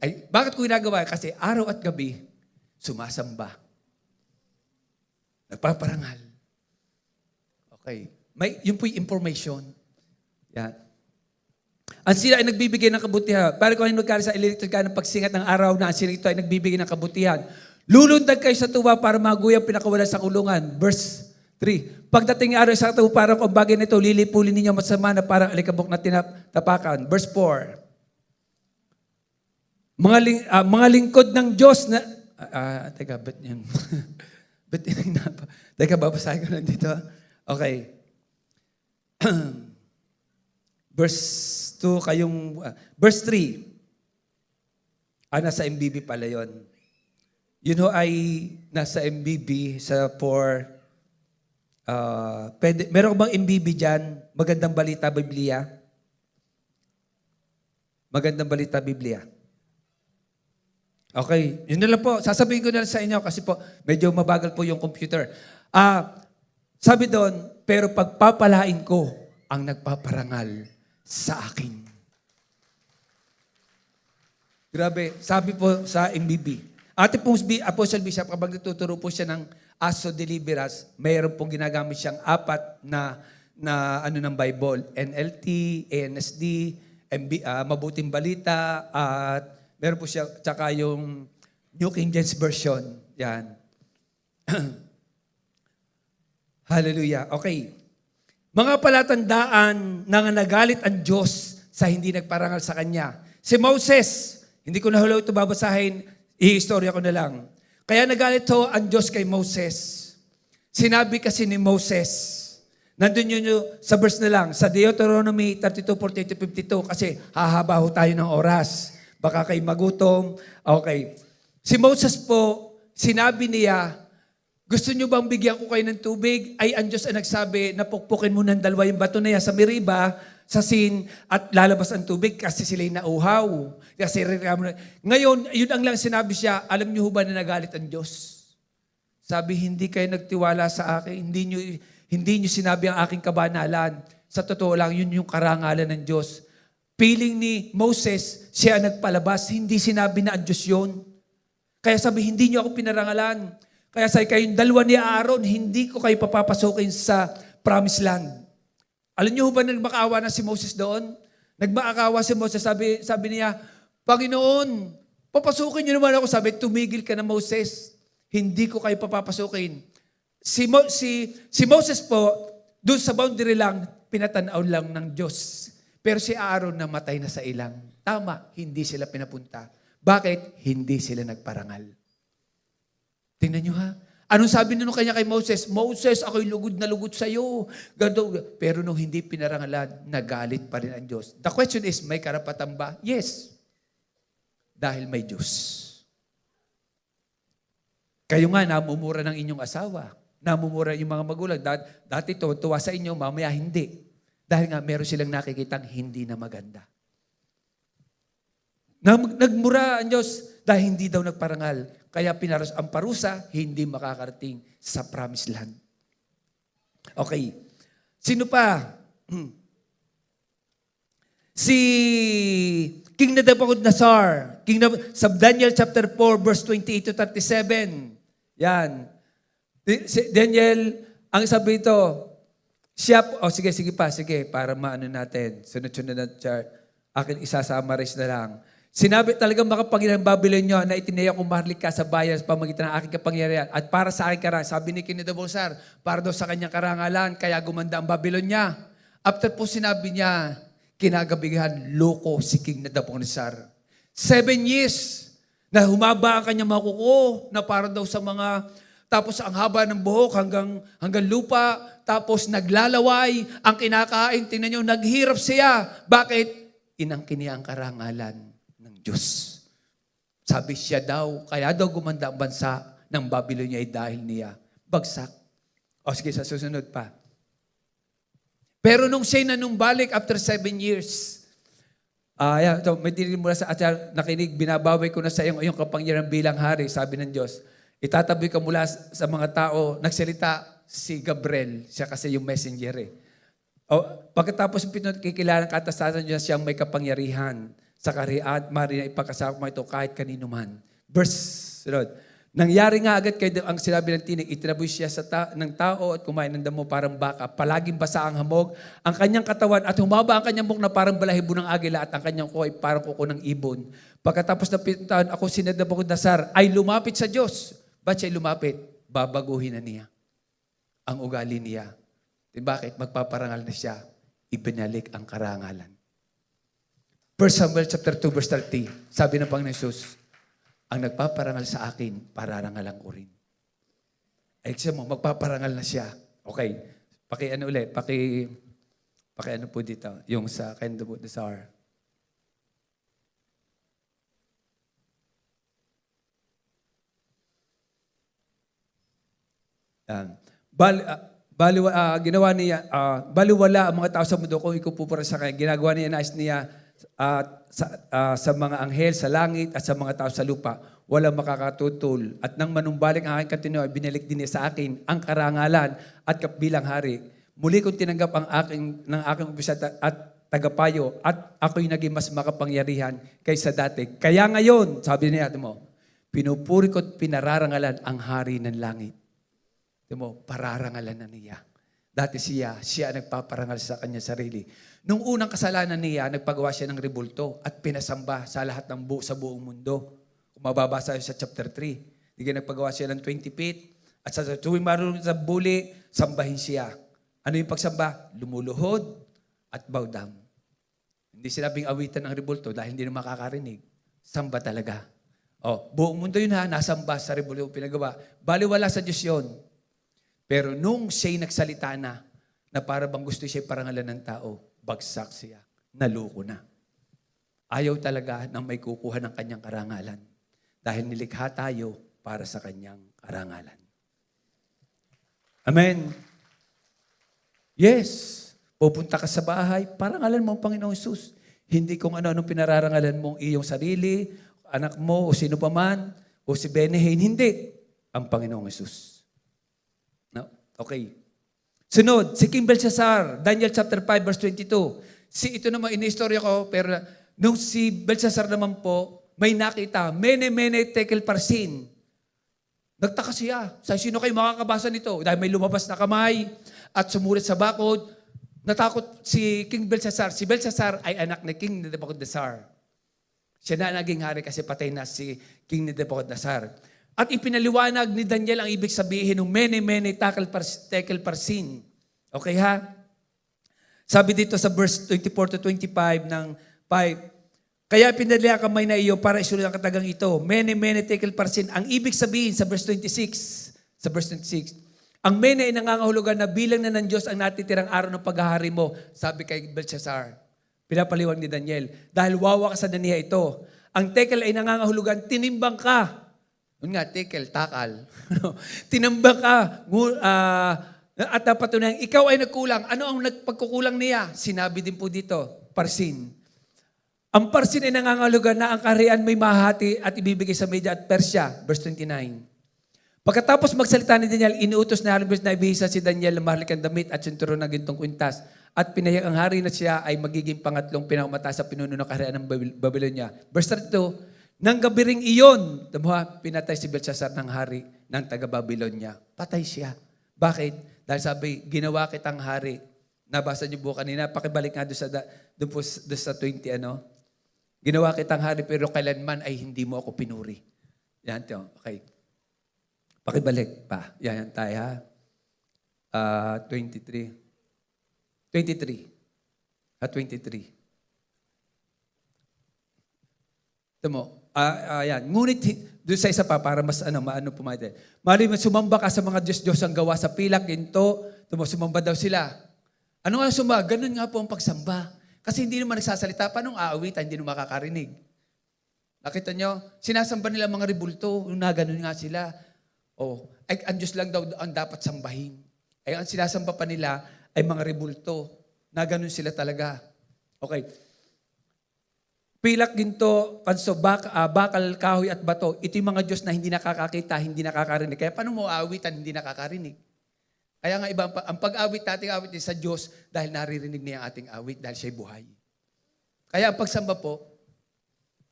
A: Ay, bakit ko ginagawa? Kasi araw at gabi, sumasamba. Nagpaparangal. Okay. Yun po yung information. Yan. Ang sila ay nagbibigay ng kabutihan. Para kung ano nagkari sa ililito ka ng pagsingat ng araw na ang sila ito ay nagbibigay ng kabutihan. Lulundag kayo sa tuwa para maguyang pinakawalan sa kulungan. Verse 3. Pagdating ng araw sa tuwa, parang kung bagay nito, lilipulin ninyo masama na parang alikabok na tinatapakan. Verse 4. Mga lingkod ng Diyos na... teka, ba't yun? Teka, babasahin ko lang dito. Okay. Verse 2, verse 3. Nasa MBB pala yun. Yun ho ay nasa MBB sa meron bang MBB dyan? Magandang Balita Biblia? Magandang Balita Biblia. Okay, yun na lang po. Sasabihin ko na lang sa inyo kasi po medyo mabagal po yung computer. Sabi doon, pero pagpapalain ko ang nagpaparangal sa akin. Grabe, sabi po sa MBB. Ate pong Apostle Bishop, kapag natuturo po siya ng ASO Deliverance, mayroon pong ginagamit siyang 4 na ng Bible. NLT, ANSD, Mabuting Balita, at meron po siya, tsaka yung New King James Version. Yan. Hallelujah. Okay. Mga palatandaan na nagalit ang Diyos sa hindi nagparangal sa Kanya. Si Moses, hindi ko na hulaw ito babasahin, i-istorya ko na lang. Kaya nagalit ho ang Diyos kay Moses. Sinabi kasi ni Moses, nandun yun sa verse na lang, sa Deuteronomy 32:40-52, kasi hahaba ho tayo ng oras. Baka kayo magutom. Okay. Si Moses po, sinabi niya, gusto nyo bang bigyan ko kayo ng tubig? Ay, ang Diyos ay nagsabi, napukpukin mo ng dalawa yung bato na yan sa Meriba, sa Sin, at lalabas ang tubig kasi sila'y nauhaw. Kasi ngayon, yun ang lang sinabi siya, alam nyo ba na nagalit ang Diyos? Sabi, hindi kayo nagtiwala sa akin, hindi nyo sinabi ang aking kabanalan. Sa totoo lang, yun yung karangalan ng Diyos. Piling ni Moses, siya nagpalabas, hindi sinabi na ang Diyos yun. Kaya sabi, hindi nyo ako pinarangalan. Kaya sabi, kayong dalawa ni Aaron, hindi ko kayo papapasukin sa promised land. Alam niyo ba nagmakaawa na si Moses doon? Nagmakaawa si Moses, sabi niya, Panginoon, papasukin niyo naman ako. Sabi, tumigil ka na Moses, hindi ko kayo papapasukin. Si Moses po, doon sa boundary lang, pinatanaw lang ng Diyos. Pero si Aaron namatay na sa ilang. Tama, hindi sila pinapunta. Bakit? Hindi sila nagparangal. Tingnan nyo ha. Anong sabi nung kanya kay Moses? Moses, ako'y lugod na lugod sa'yo. Pero nung hindi pinarangalan, nagalit pa rin ang Diyos. The question is, may karapatan ba? Yes. Dahil may Diyos. Kayo nga, namumura ng inyong asawa. Namumura yung mga magulang. Dati tuwa sa inyo, mamaya hindi. Dahil nga meron silang nakikitang hindi na maganda. Nagmura ang Diyos dahil hindi daw nagparangal. Kaya ang parusa, hindi makakarating sa promised land. Okay. Sino pa? Si King Nebuchadnezzar. Sa Daniel chapter 4, verse 28-37. Yan. Si Daniel, ang sabi ito, sige para maano natin. Sunod-sunod na chart. Akin isa-summarize na lang. Sinabi talagang makapangyarihan ng Babylonyo na itinaya kong maharlik ka sa bayan sa pamagitan ng aking kapangyarihan. At para sa aking karangalan, sabi ni King Nebuchadnezzar, para daw sa kanyang karangalan, kaya gumanda ang Babylonia. After po sinabi niya, kinagabihan, loko si King Nebuchadnezzar. 7 years na humaba ang kanyang mga kuko, na para daw sa mga, tapos ang haba ng buhok hanggang lupa, tapos naglalaway, ang kinakain, tingnan nyo, naghirap siya. Bakit? Inangkin niya ang karangalan ng Diyos. Sabi siya daw, kaya daw gumanda ang bansa ng Babylonia ay dahil niya. Bagsak. O sige, sa susunod pa. Pero nung siya nanumbalik after 7 years, may dinig mula sa atyar, nakinig, binabawi ko na sa iyong kapangyarihan bilang hari, sabi ng Diyos. Itatabi ka mula sa mga tao, nagsalita si Gabriel, siya kasi yung messenger eh. Pagkatapos kikilalang katastasan niya siyang may kapangyarihan sa kariyan, mari na ipagkasama mo ito kahit kanino man. Verse, Lord. Nangyari nga agad kay ang sinabi ng tinig, itinaboy siya ng tao at kumain ng damo parang baka, palaging basa ang hamog, ang kanyang katawan at humaba ang kanyang buhok na parang balahibo ng agila at ang kanyang kuko ay parang kuko ng ibon. Pagkatapos ng 7 taon, ako si Nabucodonosor ay lumapit sa Diyos. Ba't siya lumapit? Babaguhin na niya ang ugali niya. Bakit? Magpaparangal na siya. Ibinalik ang karangalan. 1 Samuel chapter 2 verse 30, sabi ng Panginoon Jesus, ang nagpaparangal sa akin, pararangalan ko rin. Ay, siya mo, magpaparangal na siya. Okay, paki-ano ulit, paki-ano po dito, yung sa kay Nabucodonosor. Ginawa niya, baliwala ang mga tao sa mundo kung ikupupura sa kanya. Ginagawa niya, nais niya sa mga anghel sa langit at sa mga tao sa lupa, walang makakatutol. At nang manumbalik ang aking katinoy, binalik din niya sa akin ang karangalan at bilang hari. Muli kong tinanggap ng aking opisyal at tagapayo at ako'y naging mas makapangyarihan kaysa dati. Kaya ngayon, sabi niya, pinupuri ko at pinararangalan ang hari ng langit. Pararangalan na niya. Dati siya nagpaparangal sa kanya sarili. Nung unang kasalanan niya, nagpagawa siya ng rebulto at pinasamba sa lahat ng sa buong mundo. Kung mababasa sa chapter 3, nagpagawa siya ng 20 feet at sa tuwing marunong sa buli, sambahin siya. Ano yung pagsamba? Lumuluhod at bow down. Hindi sinabing awitan ng rebulto dahil hindi na makakarinig. Samba talaga. Buong mundo yun nasamba sa rebulto pinagawa. Baliwala sa Diyos yun. Pero nung siya'y nagsalita na para bang gusto siya parangalan ng tao, bagsak siya, naluko na. Ayaw talaga na may kukuha ng kanyang karangalan dahil nilikha tayo para sa kanyang karangalan. Amen. Yes, pupunta ka sa bahay, parangalan mo ang Panginoong Hesus. Hindi kung ano-anong pinararangalan mong iyong sarili, anak mo, o sino pa man, o si Benehin, hindi. Ang Panginoong Hesus. Okay. Sunod, si King Belshazzar, Daniel chapter 5 verse 22. Ito naman inistorya ko, pero nung si Belshazzar naman po, may nakita, mene tekel parsin. Nagtaka siya. Sino kayo makakabasa nito? Dahil may lumabas na kamay at sumulit sa bakod. Natakot si King Belshazzar. Si Belshazzar ay anak ni King Nabucodonosor. Siya na naging hari kasi patay na si King Nabucodonosor. At ipinaliwanag ni Daniel ang ibig sabihin ng mene tekel parsin. Okay ha? Sabi dito sa verse 24 to 25 ng 5, kaya pinadala kamay na iyo para isulat ang katagang ito. Mene tekel parsin. Ang ibig sabihin sa verse 26, ang mene ay nangangahulugan na bilang na ng Diyos ang natitirang araw ng paghahari mo, sabi kay Belshazzar. Pinapaliwanag ni Daniel, dahil wawakasan na niya ito. Ang tekel ay nangangahulugan, tinimbang ka. Yun nga, tekel, takal. Tinambang ka, at napatunayan, ikaw ay nagkulang. Ano ang nagpagkukulang niya? Sinabi din po dito, parsin. Ang parsin ay nangangahulugan na ang kaharian may mahati at ibibigay sa Media at Persia. Verse 29. Pagkatapos magsalita ni Daniel, inuutos na halimbawa na ibihisa si Daniel na mahalikang damit at sinturon ng gintong kwintas. At pinahayag ang hari na siya ay magiging pangatlong pinamata sa pinuno ng kaharian ng Babylonia. Verse 32, nang gabi ring iyon, pinatay si Belshazzar ng hari ng taga-Babylonia. Patay siya. Bakit? Dahil sabi, ginawa kitang hari. Nabasa niyo po kanina, pakibalik nga doon sa 20, Ginawa kitang hari pero kailanman ay hindi mo ako pinuri. Yan, okay. Pakibalik pa. Yan tayo ha. 23. Ito mo. Yan. Ngunit doon sa isa pa para mas maano pumayad. Mali mo sumamba ka sa mga Diyos ang gawa sa pilak, ginto. Sumamba daw sila. Ano nga sumamba? Ganun nga po ang pagsamba. Kasi hindi naman nagsasalita. Paano aawitan? Hindi naman makakarinig. Nakita nyo? Sinasamba nila mga rebulto. Ganun nga sila. Ay, ang Diyos lang daw ang dapat sambahin. Ay, ang sinasamba pa nila ay mga rebulto. Ganun sila talaga. Okay. Pilak, ginto, kanso, bakal, kahoy at bato. Ito yung mga Diyos na hindi nakakakita, hindi nakakarinig. Kaya paano mo aawitan, hindi nakakarinig? Kaya nga iba, ang pag-awit nating awit sa Diyos dahil naririnig niya ang ating awit dahil siya'y buhay. Kaya ang pagsamba po,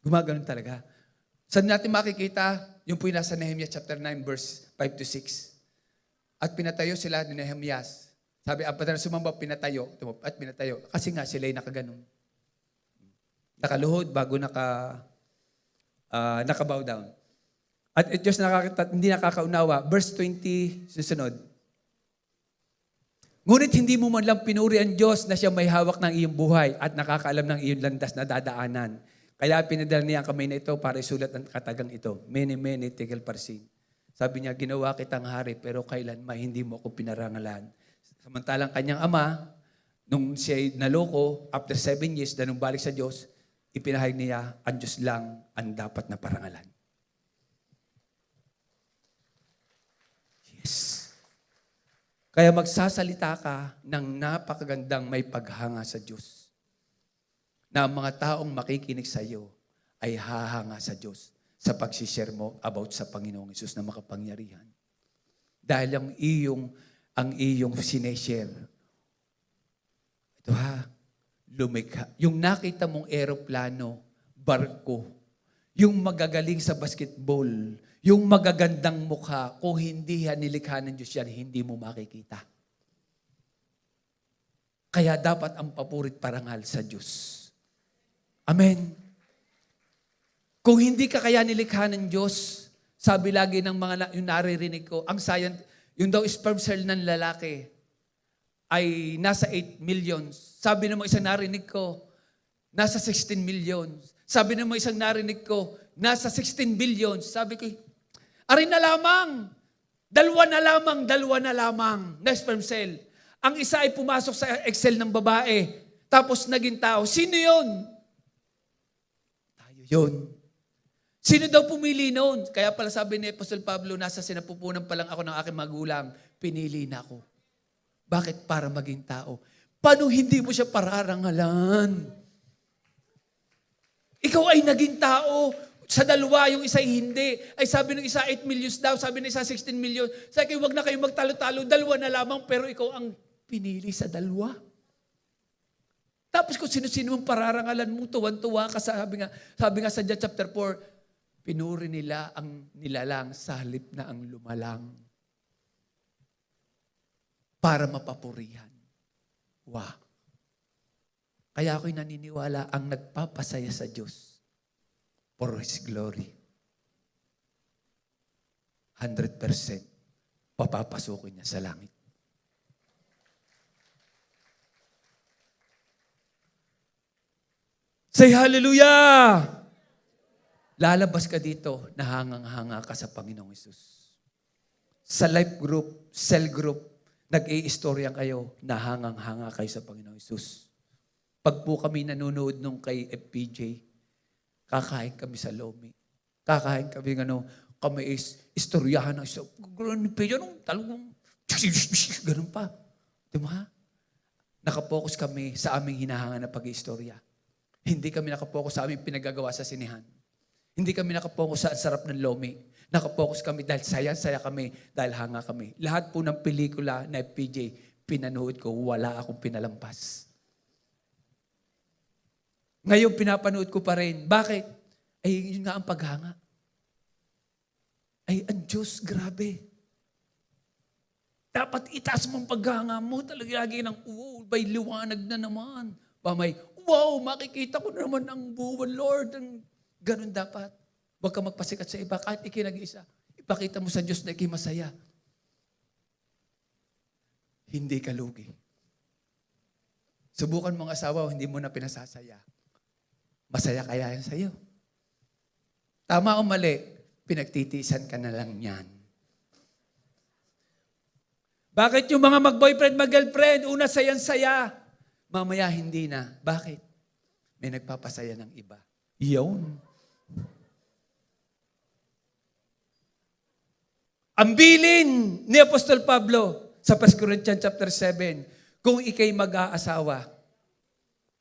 A: gumaganon talaga. Saan natin makikita? Yung po yung nasa Nehemiah chapter 9, verse 5 to 6. At pinatayo sila ni Nehemias. Sabi, apat na sumamba, pinatayo. At pinatayo. Kasi nga sila'y nakaganon. Nakaluhod bago nakabow down. At Diyos hindi nakakaunawa. Verse 20, susunod. Ngunit hindi mo man lang pinuri ang Diyos na siya may hawak ng iyong buhay at nakakaalam ng iyong landas na dadaanan. Kaya pinadala niya ang kamay na ito para isulat ang katagang ito. Mene, mene, tekel parsin. Sabi niya, ginawa kitang hari pero kailanman hindi mo ako pinarangalan. Samantalang kanyang ama, nung siya naloko, after 7 years, na nung balik sa Diyos, ipinahayag niya, ang Diyos lang ang dapat na parangalan. Yes. Kaya magsasalita ka ng napakagandang may paghanga sa Diyos. Na ang mga taong makikinig sa iyo ay hahanga sa Diyos sa pagsishare mo about sa Panginoong Hesus na makapangyarihan. Dahil ang iyong sineshare. Ito lumikha. Yung nakita mong eroplano, barko, yung magagaling sa basketball, yung magagandang mukha, kung hindi nilikha ng Diyos yan, hindi mo makikita. Kaya dapat ang papurit parangal sa Diyos. Amen. Kung hindi ka kaya nilikha ng Diyos, sabi lagi ng mga yung naririnig ko, ang yung daw sperm cell ng lalaki ay nasa 8 million. Sabi ng mga isang narinig ko, nasa 16 million. Sabi ng mga isang narinig ko, nasa 16 billion. Sabi ko, arin na lamang. Dalawa na lamang na sperm cell. Ang isa ay pumasok sa Excel ng babae, tapos naging tao. Sino yun? Tayo yun. Sino daw pumili noon? Kaya pala sabi ni Apostol Pablo, nasa sinapupunan pa lang ako ng aking magulang, pinili na ako. Bakit? Para maging tao. Paano hindi mo siya pararangalan? Ikaw ay naging tao. Sa dalawa, yung isa ay hindi. Ay sabi ng isa 8 million daw, sabi ng isa 16 million. Sabi kayo, wag na kayo magtalo-talo, dalawa na lamang, pero ikaw ang pinili sa dalawa. Tapos kung sino-sino mong pararangalan mo, tuwan-tuwa ka, sabi nga sa John chapter 4, pinuri nila ang nilalang sa halip na ang lumalang para mapapurihan. Wow. Kaya ako'y naniniwala ang nagpapasaya sa Diyos for His glory. 100% papapasukin niya sa langit. Say hallelujah! Lalabas ka dito, nahangang-hanga ka sa Panginoong Hesus. Sa life group, cell group, nag-i-istoryan kayo, nahangang-hanga kayo sa Panginoong Hesus. Pag po kami nanonood nung kay FPJ, kakain kami sa Lomi. Kakain kami kami istoryahan ng isa. Ganun pa. Diba? Nakapokus kami sa aming hinahanga na pag-istorya. Hindi kami nakapokus sa aming pinagagawa sa sinihan. Hindi kami nakapokus sa sarap ng Lomi. Nakapokus kami dahil saya-saya kami, dahil hanga kami. Lahat po ng pelikula na FPJ, pinanood ko, wala akong pinalampas. Ngayon, pinapanood ko pa rin. Bakit? Ay, yun nga ang paghanga. Ay, ang Diyos, grabe. Dapat itaas mong paghanga mo. Talaga lagi ng, may liwanag na naman. May, makikita ko naman ang buwan, Lord. Ganun dapat. Huwag ka magpasikat sa iba kahit ikinag-isa. Ipakita mo sa Diyos na ikimasaya. Hindi ka lugi. Subukan mong asawa, hindi mo na pinasasaya. Masaya kaya yan sa'yo. Tama o mali, pinagtitiisan ka na lang yan. Bakit yung mga mag-boyfriend, mag-girlfriend, una sayang-saya, mamaya hindi na. Bakit? May nagpapasaya ng iba. Iyon. Ang bilin ni Apostol Pablo sa 1 Corinthians chapter 7, kung ikay mag-aasawa,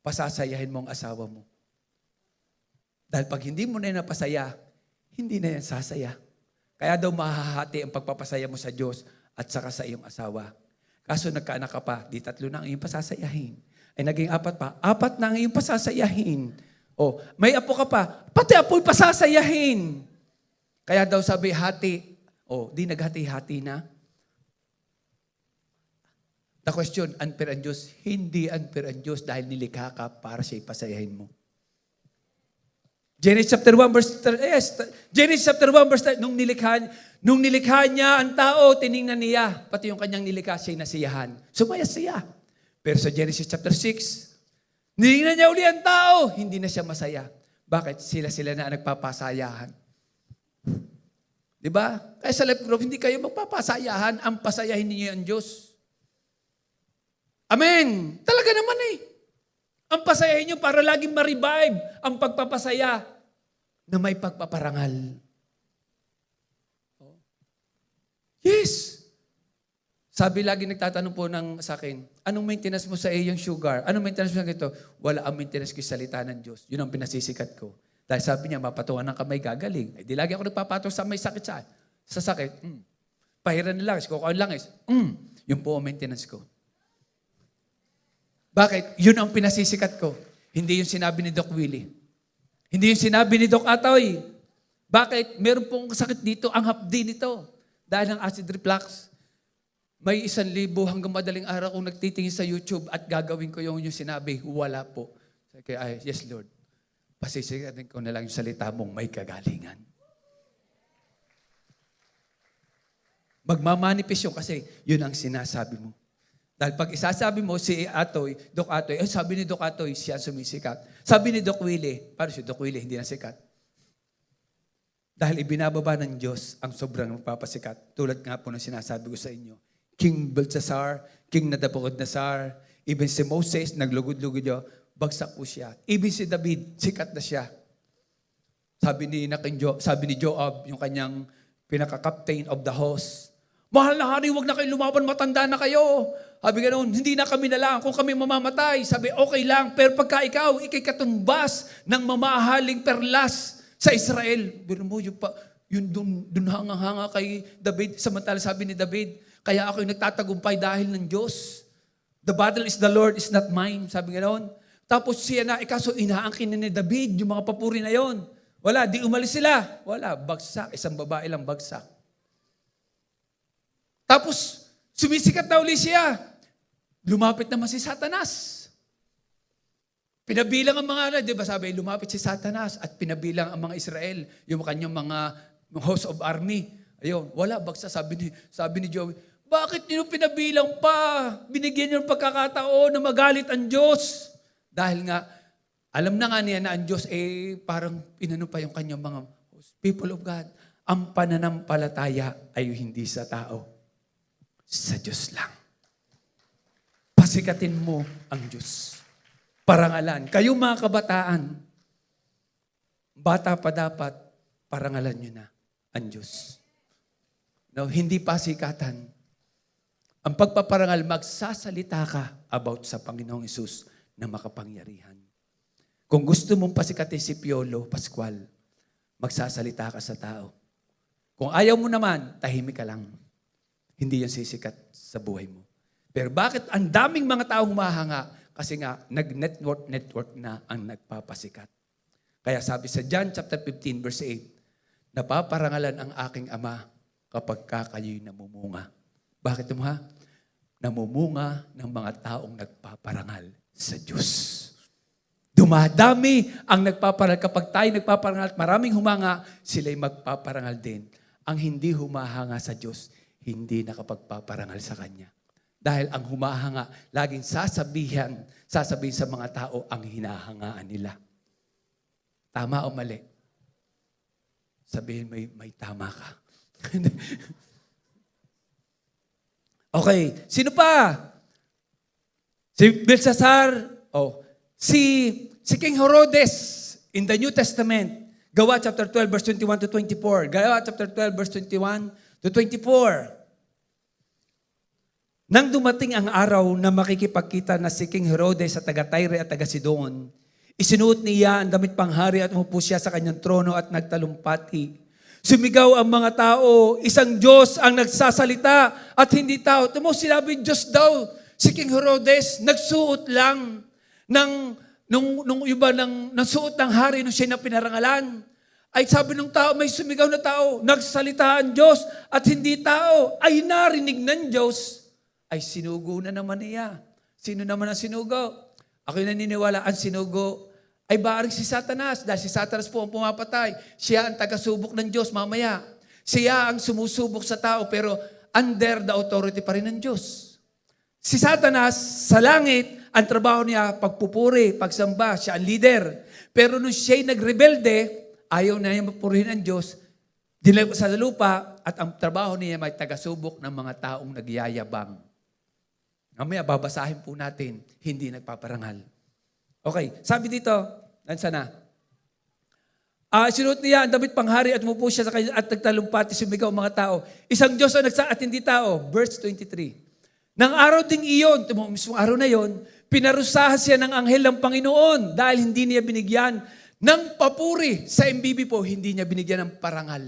A: pasasayahin mo ang asawa mo. Dahil pag hindi mo na yan napasaya, hindi na yan sasaya. Kaya daw mahahati ang pagpapasaya mo sa Diyos at saka sa iyong asawa. Kaso nagkaanak ka pa, di 3 na ang iyong pasasayahin. Ay naging 4 pa, 4 na ang iyong pasasayahin. O, may apo ka pa, pati apo'y pasasayahin. Kaya daw sabi, hati. O, di naghati-hati na. The question, unfair ang Diyos? Hindi unfair ang Diyos dahil nilikha ka para siya ipasayahin mo. Genesis chapter 1 verse Genesis chapter 1 verse nung nilikha niya ang tao, tiningnan niya, pati yung kanyang nilikha siya nasiyahan. Sumaya siya. Pero sa Genesis chapter 6, tiningnan niya uli ang tao, hindi na siya masaya. Bakit? Sila na nagpapasayahan. Diba? Kaya sa life group, hindi kayo magpapasayahan, ang pasayahin niyo ang Diyos. Amen. Talaga naman eh. Ang pasayahin nyo para laging ma-revive ang pagpapasaya na may pagpaparangal. Yes. Sabi lagi nagtatanong po sa akin, anong maintenance mo sa iyong sugar? Anong maintenance mo sa ito? Wala ang maintenance ko sa salita ng Diyos. Yun ang pinasisikat ko. Dahil sabi niya, mapatungan ng kamay gagaling. Di lagi ako nagpapatong sa may sakit sa sakit. Pahiran na lang, kukuha lang Yun po ang maintenance ko. Bakit? Yun ang pinasisikat ko. Hindi yung sinabi ni Doc Willie. Hindi yung sinabi ni Doc Atoy. Bakit? Meron pong sakit dito, ang hapdi nito. Dahil ng acid reflux. May 1,000 hanggang madaling araw kung nagtitingin sa YouTube at gagawin ko yung sinabi. Wala po. Kaya, yes Lord. Pasisikatin ko na lang yung salita mong may kagalingan. Magmamanifest yun kasi yun ang sinasabi mo. Dahil pag isasabi mo si Atoy, Doc Atoy, sabi ni Doc Atoy, siya sumisikat. Sabi ni Doc Willie, para si Doc Willie, hindi na sikat. Dahil ibinababa ng Diyos ang sobrang magpapasikat. Tulad nga po ng sinasabi ko sa inyo. King Belshazzar, King Nabucodonosor, even si Moses, naglugod-lugod yun, bagsak po siya. Even si David, sikat na siya. Sabi ni Joab, yung kanyang pinaka-captain of the host, mahal na hari, huwag na kayo lumaban, matanda na kayo. Sabi ganoon, hindi na kami na lang. Kung kami mamamatay, sabi, okay lang. Pero pagka ikaw, ikay katumbas ng mamahaling perlas sa Israel. Pero mo, yun dun hanga-hanga kay David. Samantala sabi ni David, kaya ako'y nagtatagumpay dahil ng Diyos. The battle is the Lord, is not mine. Sabi ganoon. Tapos siya na, ikaso inaangkin ni David, yung mga papuri na yon. Wala, di umalis sila. Wala, bagsak. Isang babae lang bagsak. Tapos, sumisikat na uli siya. Lumapit naman si Satanas. Pinabilang ang mga, di ba sabi, lumapit si Satanas at pinabilang ang mga Israel, yung kanyang mga host of army. Ayun, wala, bagsa. Sabi ni Joey, bakit niyo pinabilang pa? Binigyan niyo ng pagkakataon na magalit ang Diyos. Dahil nga, alam na nga niya na ang Diyos, parang inano pa yung kanyang mga host. People of God, ang pananampalataya ay hindi sa tao. Sa Diyos lang. Pasikatin mo ang Diyos. Parangalan. Kayong mga kabataan, bata pa dapat, parangalan nyo na ang Diyos. No, hindi pasikatan. Ang pagpaparangal, magsasalita ka about sa Panginoong Hesus na makapangyarihan. Kung gusto mong pasikatin si Piolo Pascual, magsasalita ka sa tao. Kung ayaw mo naman, tahimik ka lang. Hindi yan sisikat sa buhay mo. Pero bakit ang daming mga taong humahanga? Kasi nga, nag-network na ang nagpapasikat. Kaya sabi sa John chapter 15 verse 8, napaparangalan ang aking ama kapag kayo'y namumunga. Bakit mo ha? Namumunga ng mga taong nagpaparangal sa Diyos. Dumadami ang nagpaparangal. Kapag tayo nagpaparangal at maraming humanga, sila'y magpaparangal din. Ang hindi humahanga sa Diyos, hindi nakapagpaparangal sa Kanya. Dahil ang humahanga, laging sasabihin sa mga tao ang hinahangaan nila. Tama o mali? Sabihin may tama ka. Okay, sino pa? Si Belshazzar, si King Herodes in the New Testament, Gawa chapter 12 verse 21 to 24. Gawa chapter 12 verse 21 to 24. Nang dumating ang araw na makikipagkita na si King Herodes sa taga-Tyre at taga-Sidon, isinuot niya ang damit panghari at umupo siya sa kanyang trono at nagtalumpati. Sumigaw ang mga tao, isang Diyos ang nagsasalita at hindi tao. Sinabi Diyos daw, si King Herodes nagsuot lang ng nung iba ng suot ng hari nung siya na pinarangalan, ay sabi ng tao, may sumigaw na tao, nagsalita ang Diyos at hindi tao, ay narinig ng Diyos, ay sinugo na naman niya. Sino naman ang sinugo? Ako'y naniniwala, ang sinugo ay baaring si Satanas, dahil si Satanas po ang pumapatay. Siya ang tagasubok ng Diyos mamaya. Siya ang sumusubok sa tao, pero under the authority pa rin ng Diyos. Si Satanas, sa langit, ang trabaho niya, pagpupuri, pagsamba, siya ang leader. Pero nung siya'y nagrebelde, ayaw na niya mapurihin ang Diyos, dinala sa lupa, at ang trabaho niya may tagasubok ng mga taong nagyayabang. Mamaya, babasahin po natin, hindi nagpaparangal. Okay, sabi dito, nansa na? Sinuot niya ang damit panghari at umupo siya sa kanya at nagtalumpati, sumigaw ang mga tao. Isang Diyos ang nagsa at hindi tao. Verse 23. Nang araw ding iyon, mismong araw na iyon, pinarusahan siya ng anghel ng Panginoon dahil hindi niya binigyan ng papuri. Sa MBB po, hindi niya binigyan ng parangal.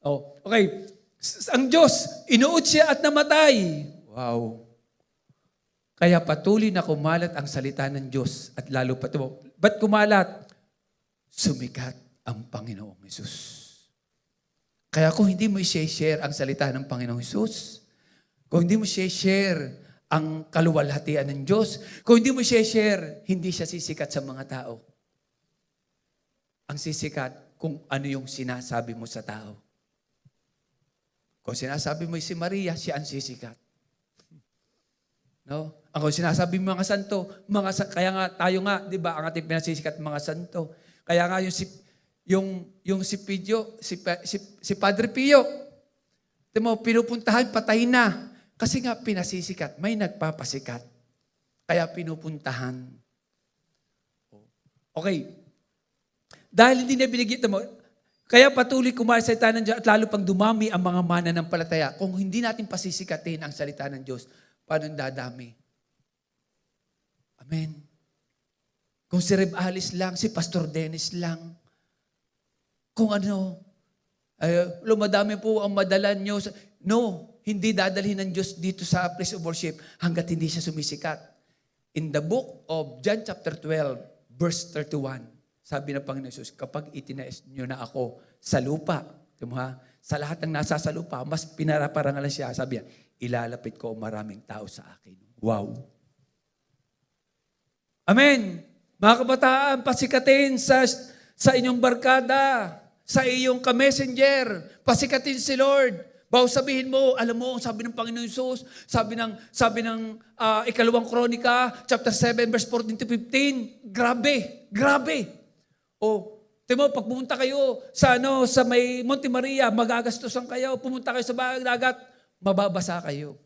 A: Oh, okay. Ang Diyos, inuot siya at namatay. Wow. Kaya patuloy na kumalat ang salita ng Diyos at lalo pa ito. Ba't kumalat? Sumikat ang Panginoong Hesus. Kaya kung hindi mo i-share ang salita ng Panginoong Hesus, kung hindi mo i-share ang kaluwalhatian ng Diyos, kung hindi mo i-share, hindi siya sisikat sa mga tao. Ang sisikat kung ano yung sinasabi mo sa tao. Kung sinasabi mo si Maria, siya ang sisikat. No? Ako sinasabi mga santo, kaya nga tayo nga, 'di ba, ang ating pinasisikat mga santo. Kaya nga yung si Pio, si Padre Pio, pinupuntahan patay na kasi nga pinasisikat, may nagpapasikat. Kaya pinupuntahan. Okay. Dahil hindi na binigyan mo, kaya patuloy kumain sa salita ng Diyos at lalo pang dumami ang mga mananampalataya. Kung hindi natin pasisikatin ang salita ng Diyos, paano dadami? Amen. Kung si Reb Alice lang, si Pastor Dennis lang, kung ano, lumadami po ang madalan nyo. No, hindi dadalhin ng Diyos dito sa place of worship hanggat hindi siya sumisikat. In the book of John chapter 12, verse 31, sabi ng Panginoon Jesus, kapag itinaas nyo na ako sa lupa, sa lahat ng nasa sa lupa, mas pinaraparangalan siya, sabi niya, ilalapit ko maraming tao sa akin. Wow. Amen. Mga kabataan, pasikatin sa inyong barkada, sa iyong ka-messenger, pasikatin si Lord. Bawo sabihin mo, alam mo, sabi ng Panginoon Jesus, sabi ng ikalawang kronika, chapter 7, verse 14 to 15, grabe. O, timo, pag pumunta kayo sa may Monte Maria, magagastusan kayo, pumunta kayo sa dagat, mababasa kayo.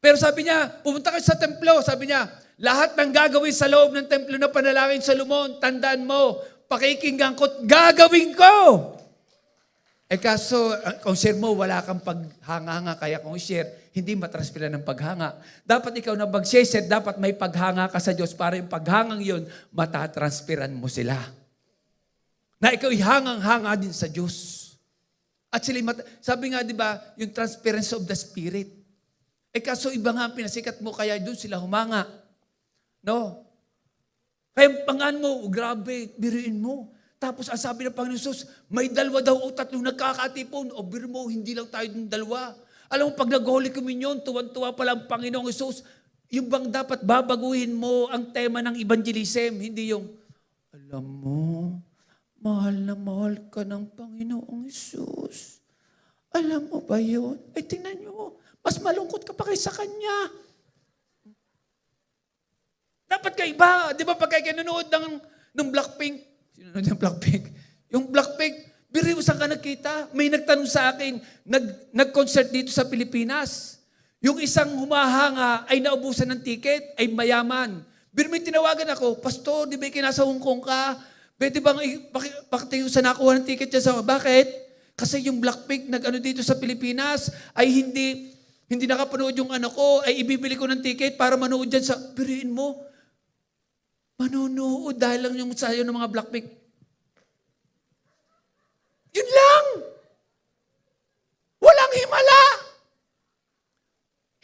A: Pero sabi niya, pumunta kayo sa templo, sabi niya, lahat ng gagawin sa loob ng templo na panalangin sa Solomon, tandaan mo, pakikinggan ko't gagawin ko. Kaso, kung share mo, wala kang paghanga-hanga, kaya kung share, hindi matransfera ng paghanga. Dapat ikaw na mag-share, dapat may paghanga ka sa Diyos para yung paghangang yun, matatransferan mo sila. Na ikaw ihangang-hanga din sa Diyos. At sila, sabi nga, di ba, yung transference of the Spirit. Kaso iba nga pinasikat mo, kaya doon sila humanga. No? Kaya pangan mo, grabe, biriin mo. Tapos ang sabi ng Panginoon Jesus, may dalawa daw o tatlong nagkakatipon. O biro mo, hindi lang tayo ng dalawa. Alam mo, pag nag-Holy Communion, tuwan-tuwa pala ang Panginoong Jesus. Yung bang dapat babaguhin mo ang tema ng evangelism, hindi yung, alam mo, mahal na mahal ka ng Panginoong Jesus. Alam mo ba yun? Tingnan nyo, mas malungkot ka pa kaysa Kanya. Dapat kayo ba? Di ba pag kayo nanonood ng Blackpink? Sino nanonood ng Blackpink? Yung Blackpink, biro saan ka nagkita? May nagtanong sa akin, nag-concert dito sa Pilipinas. Yung isang humahanga ay naubusan ng ticket, ay mayaman. Biro may tinawagan ako, Pastor, di ba kinasa Hong Kong ka? Pwede bang bakit sa nakuha ng ticket dyan sa... Bakit? Kasi yung Blackpink nag-ano dito sa Pilipinas ay hindi nakapanood yung anak ko, ay ibibili ko ng ticket para manood dyan sa... Biriin mo, manonood dahil lang yung sayo ng mga Blackpink. Yun lang! Walang himala!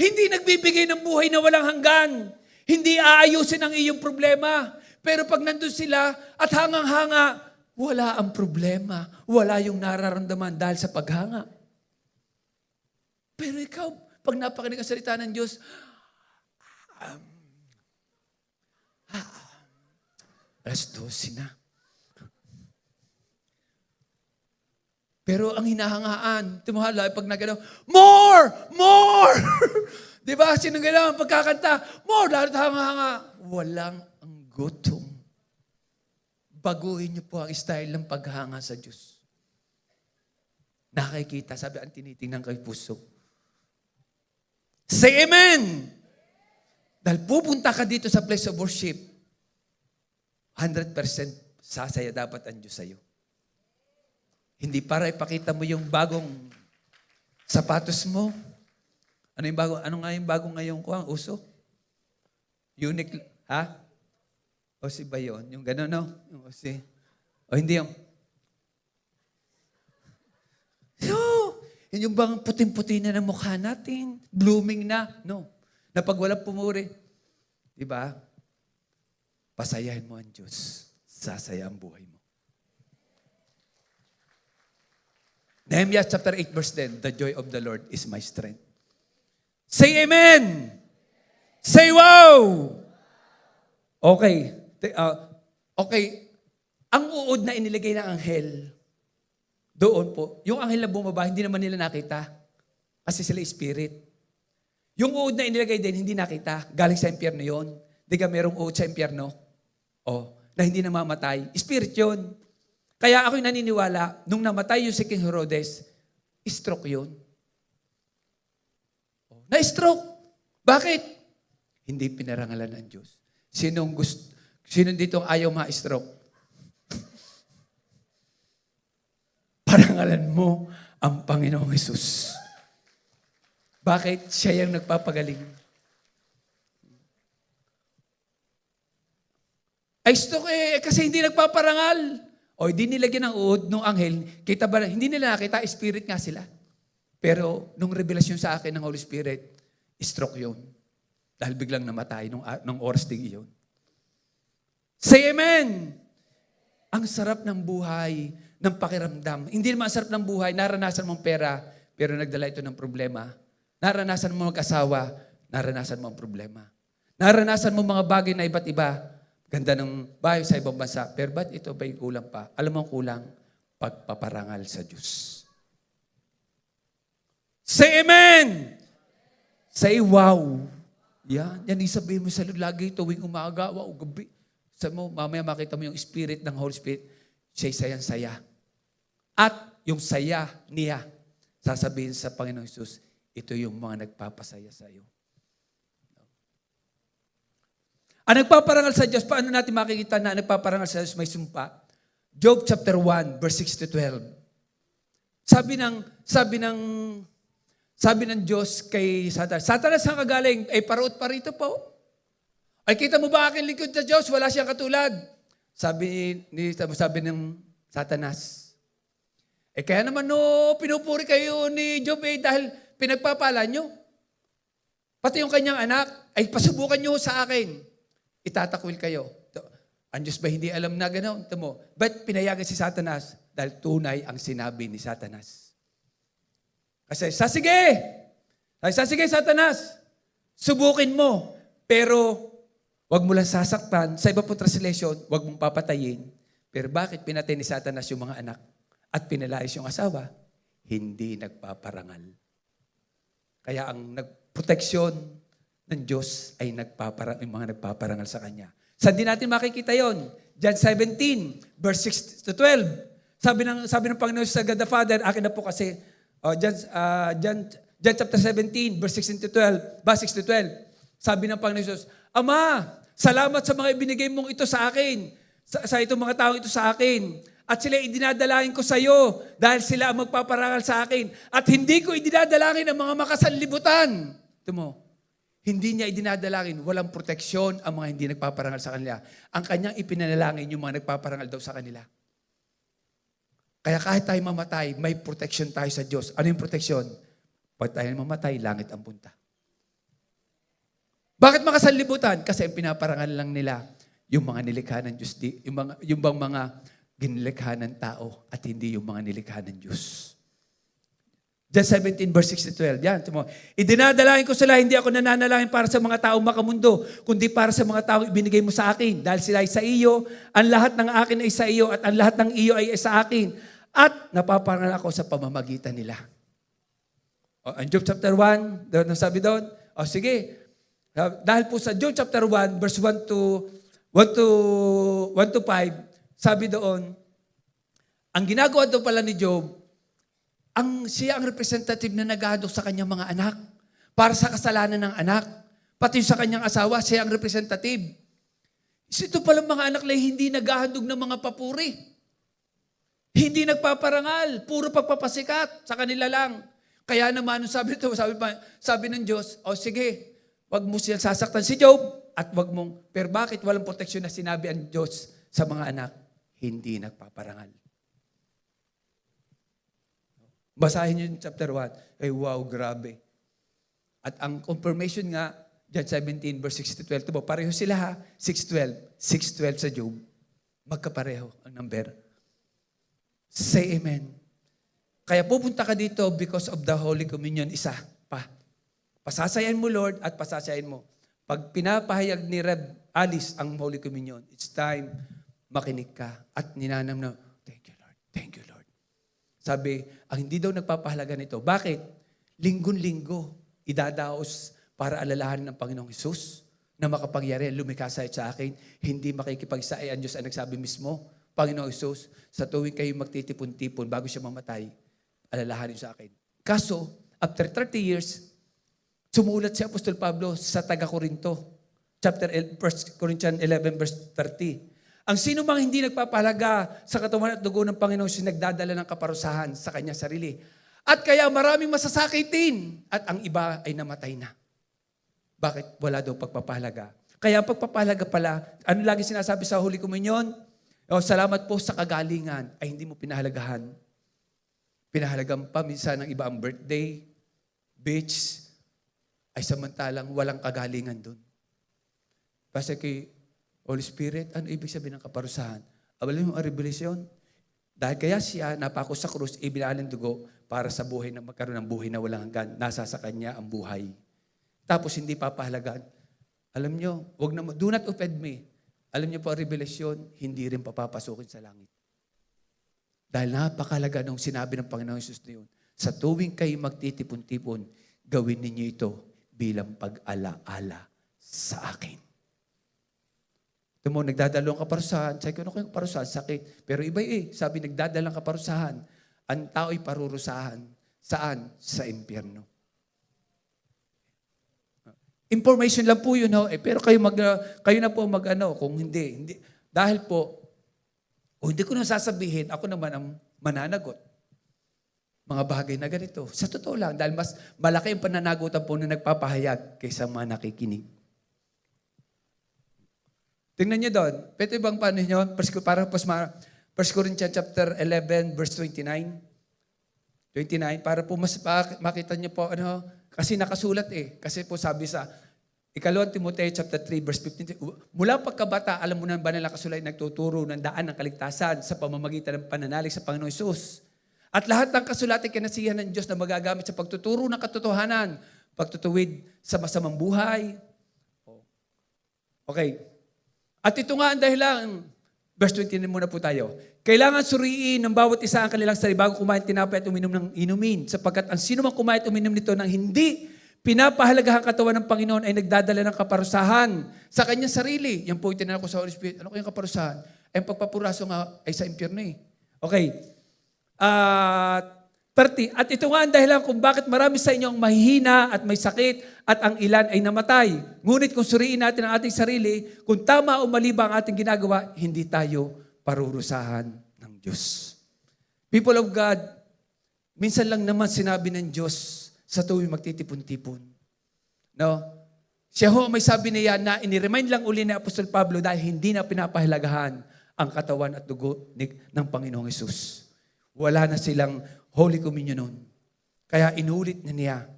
A: Hindi nagbibigay ng buhay na walang hanggan. Hindi aayusin ang iyong problema. Pero pag nandun sila at hangang-hanga, wala ang problema. Wala yung nararamdaman dahil sa paghanga. Pero ikaw, pag napakinig ang salita ng Diyos, alas 12 na. Pero ang hinahangaan, tumuhala, pag nagano, more! More! Di ba? Sino kailangan pagkakanta? More! Lahat hanga-hanga. Walang ang gutom. Baguhin niyo po ang style ng paghanga sa Diyos. Nakikita, sabi ang tinitingnan kay puso. Say amen! Dahil pupunta ka dito sa place of worship, 100% sasaya dapat ang Diyos sa'yo. Hindi para ipakita mo yung bagong sapatos mo. Ano nga yung bagong ngayon ko ang uso? Unique, ha? O si ba yun? Yung gano'n, no? O si, o hindi yung, yun yung bang puting-puti na ng mukha natin, blooming na, no? Na pag walang pumuri, di ba? Pasayahin mo ang Diyos, sasaya ang buhay mo. Nehemiah chapter 8 verse 10, the joy of the Lord is my strength. Say amen! Say wow! Okay. Okay. Ang uod na inilagay ng anghel, doon po, yung anghel na bumaba, hindi naman nila nakita. Kasi sila spirit. Yung uod na inilagay din, hindi nakita. Galing sa impyerno yun. Di ka merong uod sa impyerno? Na hindi namamatay. Spirit yun. Kaya ako'y naniniwala, nung namatay yung si King Herodes, stroke yun. Na-stroke. Bakit? Hindi pinarangalan ng Diyos. Sino dito ayaw ma-stroke? Parangalan mo ang Panginoong Hesus. Bakit? Siya yung nagpapagaling. Ay, stroke kasi hindi nagpaparangal. O, hindi nilagyan ng uod nung anghel. Kita ba, hindi nila nakita, spirit nga sila. Pero, nung revelasyon sa akin ng Holy Spirit, stroke yun. Dahil biglang namatay nung oras ding iyon. Say amen! Ang sarap ng buhay, ng pakiramdam. Hindi naman sarap ng buhay, naranasan mong pera, pero nagdala ito ng problema. Naranasan mo mag-asawa, naranasan mo ang problema. Naranasan mo mga bagay na iba't iba. Ganda ng bahay sa ibang bansa, pero ba't ito ba'y kulang pa? Alam mo ang kulang? Pagpaparangal sa Diyos. Say amen! Say wow! Yan yung sabihin mo sa lagi tuwing umaga, wow, gabi. Sabi mo, mamaya makita mo yung spirit ng Holy Spirit, siya'y sayang-saya. At yung saya niya, sasabihin sa Panginoong Hesus, ito yung mga nagpapasaya sa iyo. Ang nagpaparangal sa Diyos, paano natin makikita na nagpaparangal sa Diyos may sumpa? Job chapter 1, verse 6 to 12. Sabi ng Diyos kay Satanas, Satanas, saan ka galing? Ay, paroot pa rito po. Ay, kita mo ba aking likod sa Diyos? Wala siyang katulad. Sabi ng Satanas. Kaya naman pinupuri kayo ni Job dahil pinagpapala nyo. Pati yung kanyang anak, ay pasubukan nyo sa akin. Itatakwil kayo. Ang Diyos ba hindi alam na gano'n? Ba't pinayagan si Satanas? Dahil tunay ang sinabi ni Satanas. Kasi, sasige, Satanas. Subukin mo. Pero, wag mo lang sasaktan. Sa iba po translation, wag mong papatayin. Pero bakit pinatay ni Satanas yung mga anak? At pinalayas yung asawa? Hindi nagpaparangal. Kaya ang proteksyon ng Diyos ay yung mga nagpaparangal sa Kanya. Saan din natin makikita yon? John 17, verse 6 to 12. Sabi ng Panginoon sa God the Father, akin na po kasi, John chapter 17, verse 6 to 12, verse 6 to 12. Sabi ng Panginoon Jesus, Ama, salamat sa mga ibinigay mong ito sa akin, sa itong mga taong ito sa akin. At sila idinadalangin ko sa iyo dahil sila ang magpaparangal sa akin. At hindi ko idinadalangin ang mga makasanlibutan. Ito mo, hindi niya idinadalangin, walang proteksyon ang mga hindi nagpaparangal sa kanila. Ang kanyang ipinanalangin yung mga nagpaparangal daw sa kanila. Kaya kahit tayo mamatay, may protection tayo sa Diyos. Ano yung proteksyon? Pag tayo mamatay, langit ang punta. Bakit makasanlibutan? Kasi ang pinaparangal lang nila yung mga nilikha ng Diyos, yung bang mga ginilikha ng tao at hindi yung mga nilikha ng Diyos. John 17 verse 6 to 12. Yan. Idinadalangin ko sila, hindi ako nananalangin para sa mga taong makamundo, kundi para sa mga taong ibinigay mo sa akin. Dahil sila ay sa iyo, ang lahat ng akin ay sa iyo, at ang lahat ng iyo ay sa akin. At napaparangal ako sa pamamagitan nila. Ang Job chapter 1, doon ang sabi doon, sige. Dahil po sa Job chapter 1, verse 1 to 5, sabi doon, ang ginagawa doon pala ni Job, siya ang representative na naghahandog sa kanyang mga anak para sa kasalanan ng anak. Pati sa kanyang asawa, siya ang representative. Ito palang mga anak na hindi naghahandog ng mga papuri. Hindi nagpaparangal, puro pagpapasikat sa kanila lang. Kaya naman, sabi ng Diyos, sige, wag mo siyang sasaktan si Job at wag mong, pero bakit walang proteksyon na sinabi ang Diyos sa mga anak? Hindi nagpaparangal. Basahin niyo yung chapter 1. Ay, wow, grabe. At ang confirmation nga, John 17, verse 6 to 12. Diba? Pareho sila ha. 6:12. 6:12 sa Job. Magkapareho ang number. Say amen. Kaya pupunta ka dito because of the Holy Communion. Isa pa. Pasasayan mo, Lord, at pasasayan mo. Pag pinapahayag ni Rev Alice ang Holy Communion, it's time makinig ka at ninanam na, thank you, Lord. Thank you, Lord. Sabi, ang hindi daw nagpapahalaga nito. Bakit? Linggon-linggo, idadaos para alalahanin ng Panginoong Hesus na makapangyarihan, lumikha sa akin, hindi makikipagsaay ang Diyos ang nagsabi mismo, Panginoong Hesus, sa tuwing kayo magtitipon-tipon bago siya mamatay, alalahanin sa akin. Kaso, after 30 years, sumulat si Apostol Pablo sa taga-Korinto, chapter 1 Corinthians 11, verse 30. Ang sino mang hindi nagpapahalaga sa katawan at dugo ng Panginoon, siya nagdadala ng kaparusahan sa kanyang sarili. At kaya maraming masasakitin at ang iba ay namatay na. Bakit? Wala daw pagpapahalaga. Kaya ang pagpapahalaga pala, ano lagi sinasabi sa Holy Communion? Salamat po sa kagalingan ay hindi mo pinahalagahan. Pinahalagan pa minsan ng iba ang birthday, beach, ay samantalang walang kagalingan doon. Kasi kay Holy Spirit, ano ibig sabihin ng kaparusahan? Alam mo ang revelasyon? Dahil kaya siya napako sa krus, ibinalin dugo para sa buhay na magkaroon ng buhay na walang hanggan. Nasa sa kanya ang buhay. Tapos hindi papahalagaan. Alam nyo, do not offend me. Alam nyo po ang revelasyon, hindi rin papapasukin sa langit. Dahil napakalaga nung sinabi ng Panginoon Jesus na yun, sa tuwing kayo magtitipon-tipon, gawin ninyo ito bilang pag-ala-ala sa akin. Ito mo, nagdadalang kaparusahan. Sabi ko, ano kayong kaparusahan? Sakit. Pero iba sabi, nagdadalang kaparusahan. Ang tao'y parurusahan. Saan? Sa impyerno. Information lang po yun, pero kayo na po kung hindi. Dahil po, kung hindi ko na sasabihin, ako naman ang mananagot. Mga bagay na ganito. Sa totoo lang, dahil mas malaki ang pananagutan po na nagpapahayag kaysa mga nakikinig. Tingnan niyo doon. Pwede bang paano nyo? 1 Corinthians chapter 11, verse 29. 29, para po mas makita niyo po, kasi nakasulat Kasi po sabi sa 2 Timoteo chapter 3, verse 15, mula pagkabata, alam mo na ba na nakasulat, nagtuturo ng daan ng kaligtasan sa pamamagitan ng pananalig sa Panginoong Hesus. At lahat ng kasulat ay kinasihan ng Diyos na magagamit sa pagtuturo ng katotohanan, pagtutuwid sa masamang buhay. Okay. At ito nga ang dahilan, verse 29 muna po tayo. Kailangan suriin ng bawat isa ang kanilang sarili bago kumain tinapay at uminom ng inumin. Sapagkat ang sino mang kumain at uminom nito nang hindi pinapahalagahan katawan ng Panginoon ay nagdadala ng kaparusahan sa kanyang sarili. Yan po yung tinanong ko sa Holy Spirit. Ano kayong kaparusahan? Ay pagpapuraso nga ay sa impyerno Okay. 30. At ito nga ang dahilan kung bakit marami sa inyo ang mahihina at may sakit at ang ilan ay namatay. Ngunit kung suriin natin ang ating sarili, kung tama o mali ba ang ating ginagawa, hindi tayo parurusahan ng Diyos. People of God, minsan lang naman sinabi ng Diyos sa tuwing magtitipon-tipon. No? Siya ho may sabi niya na iniremind lang uli ni Apostol Pablo dahil hindi na pinapahalagahan ang katawan at dugo ng Panginoong Hesus. Wala na silang Holy Communion noon. Kaya inulit na niya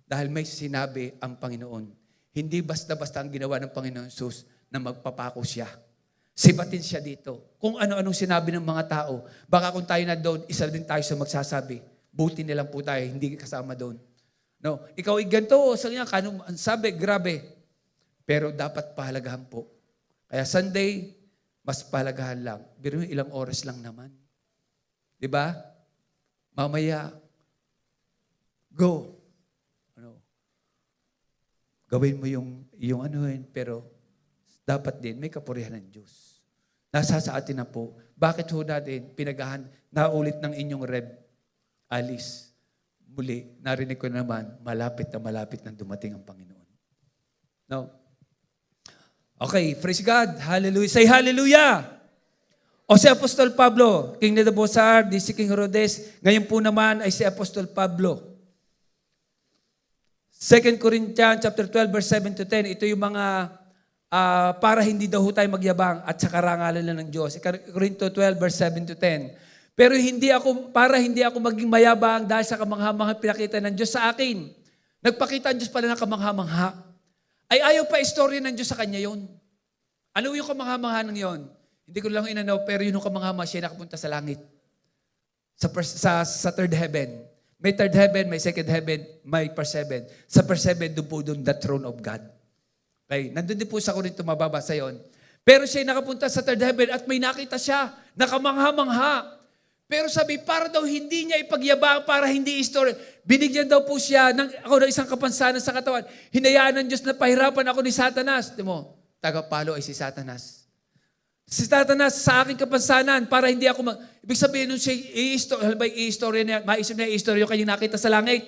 A: dahil may sinabi ang Panginoon, Hindi basta-basta ang ginawa ng Panginoon Jesus na magpapako siya. Sibatin siya dito. Kung ano-anong sinabi ng mga tao, baka kung tayo na doon, isa din tayo sa magsasabi, buti nilang po tayo, hindi kasama doon. No, ikaw ganito, sa kanya, ang sabi, grabe. Pero dapat pahalagahan po. Kaya Sunday, mas pahalagahan lang. Pero ilang oras lang naman. Di ba? Mamaya, go. Gawin mo yung ano yun, pero dapat din may kapurihan ng Diyos. Nasa sa atin na po. Bakit ho natin naulit ng inyong Rev Alice? Muli, narinig ko naman, malapit na dumating ang Panginoon. No? Okay, praise God. Hallelujah. Say hallelujah. O si Apostol Pablo, King Nebuzaradan, si King Herodes, ngayon po naman ay si Apostol Pablo. 2 Corinthians chapter 12 verse 7 to 10, ito yung mga para hindi daw tayo magyabang at sa karangalan lang ng Diyos. Corinto 12 verse 7 to 10. Pero hindi ako maging mayabang dahil sa kamangha-mangha pinakita ng Diyos sa akin. Nagpakita ang Diyos pala ng kamangha-mangha. Ay ayaw pa istorya ng Diyos sa kanya yon. Ano yung kamangha-mangha ng yon? Hindi ko lang inanaw, pero yun yung kamangha-mangha siya nakapunta sa langit. Sa third heaven. May third heaven, may second heaven, may first heaven. Sa first heaven, doon the throne of God. Okay, nandun din po sa Corinto, mababasa yon. Pero siya nakapunta sa third heaven at may nakita siya, nakamangha-mangha. Pero sabi, para daw hindi niya ipagyabang, para hindi istorya. Binigyan daw po siya ng isang kapansanan sa katawan. Hinayaan ng Diyos na pahirapan ako ni Satanas. Di mo, tagapalo ay si Satanas. Si Satanas sa aking kapansanan para hindi ako Ibig sabihin nun siya i-istorya niya, maisip niya i-istorya yung kanyang nakita sa langit.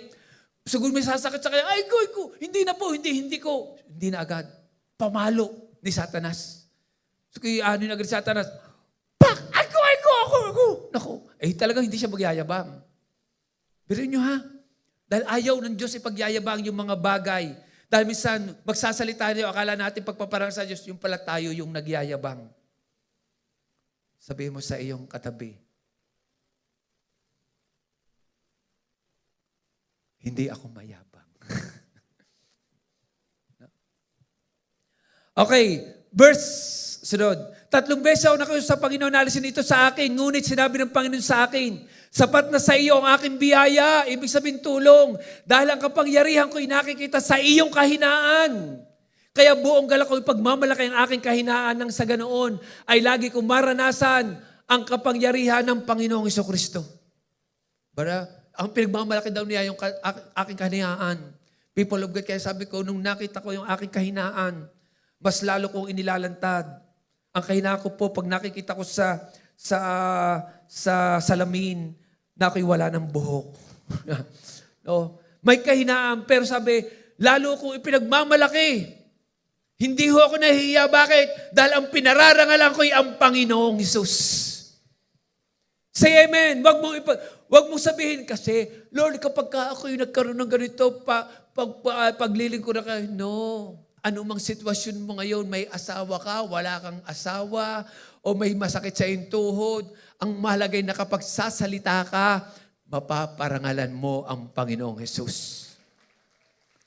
A: Siguro may sasakit sa kanya, ay ko, hindi na po, hindi ko. Hindi na agad. Pamalo ni Satanas. So kaya ano yung agad Satanas, pak! Ako. Naku, talagang hindi siya magyayabang. Pero nyo ha, dahil ayaw ng Diyos ipagyayabang yung mga bagay. Dahil minsan, magsasalita niyo, akala natin pagpaparang sa Diyos, yung pala tayo yung nagyayabang. Sabihin mo sa iyong katabi, hindi ako mayabang. Okay, verse sunod. 3 beses ako nakayo sa Panginoon, nalisin ito sa akin, ngunit sinabi ng Panginoon sa akin, sapat na sa iyo ang aking biyaya, ibig sabihin tulong, dahil ang kapangyarihan ko'y nakikita sa iyong kahinaan. Kaya buong galak ko ipagmamalaki ang aking kahinaan nang sa ganoon ay lagi kong maranasan ang kapangyarihan ng Panginoong Jesucristo. Bara, ang pinagmamalaki daw niya yung aking kahinaan. People of God, kaya sabi ko, nung nakita ko yung aking kahinaan, mas lalo kong inilalantad. Ang kahinaan ko po, pag nakikita ko sa salamin, na ako'y wala ng buhok. No? May kahinaan, pero sabi, lalo kong ipinagmamalaki. Hindi ho ako nahihiya. Bakit? Dahil ang pinararangalan ko'y ang Panginoong Hesus. Say amen. Wag mong sabihin kasi, Lord, kapag ako'y nagkaroon ng ganito, paglilingkod na kayo. No. Anumang sitwasyon mo ngayon, may asawa ka, wala kang asawa, o may masakit sa iyong tuhod, ang mahalagay na kapag sasalita ka, mapaparangalan mo ang Panginoong Hesus.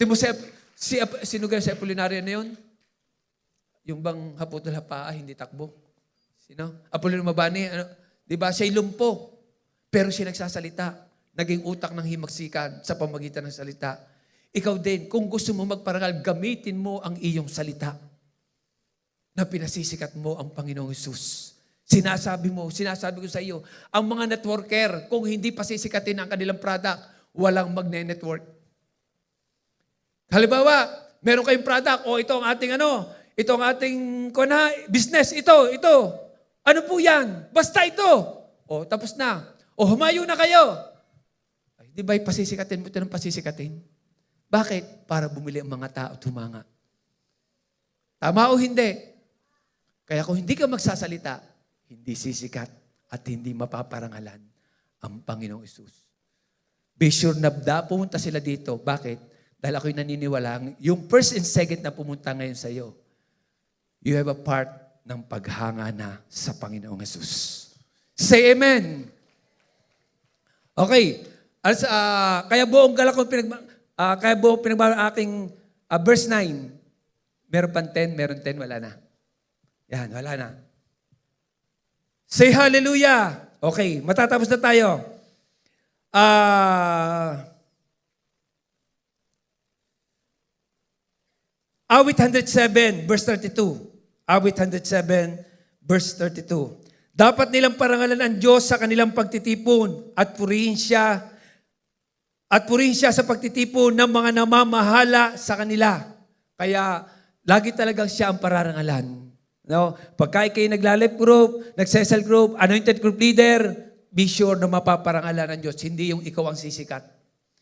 A: Timo sino ganyan sa Apollinaria na yun? Yung bang haputol hapaa, hindi takbo? Sino? Apollinario Mabani, di ba? Siya'y lumpo. Pero siya nagsasalita. Naging utak ng himagsikan sa pamagitan ng salita. Ikaw din, kung gusto mo magparangal, gamitin mo ang iyong salita na pinasisikat mo ang Panginoong Hesus. Sinasabi ko sa iyo, ang mga networker, kung hindi pasisikatin ang kanilang product, walang magne-network. Halimbawa, meron kayong product, ito ang ating ito ang ating business, ito. Ano po yan? Basta ito. Tapos na. Humayo na kayo. Ay, di ba pasisikatin mo ito ng pasisikatin? Bakit? Para bumili ang mga tao at humanga. Tama o hindi? Kaya kung hindi ka magsasalita, hindi sisikat at hindi mapaparangalan ang Panginoong Hesus. Be sure na pumunta sila dito. Bakit? Dahil ako'y naniniwala, yung first and second na pumunta ngayon sa iyo, you have a part ng paghanga na sa Panginoong Hesus. Say amen. Okay. Kaya buong galak ko kaya buong pinagbawa aking verse 9. Meron pang 10, meron 10, wala na. Yan, wala na. Say hallelujah. Okay, matatapos na tayo. Awit 107, verse 32. Awit 107, verse 32. Dapat nilang parangalan ang Diyos sa kanilang pagtitipon at purihin siya sa pagtitipon ng mga namamahala sa kanila. Kaya lagi talagang siya ang pararangalan. No? Pagka kayo nagla-life group, nag-cell group, anointed group leader, be sure na mapaparangalan ng Diyos. Hindi yung ikaw ang sisikat.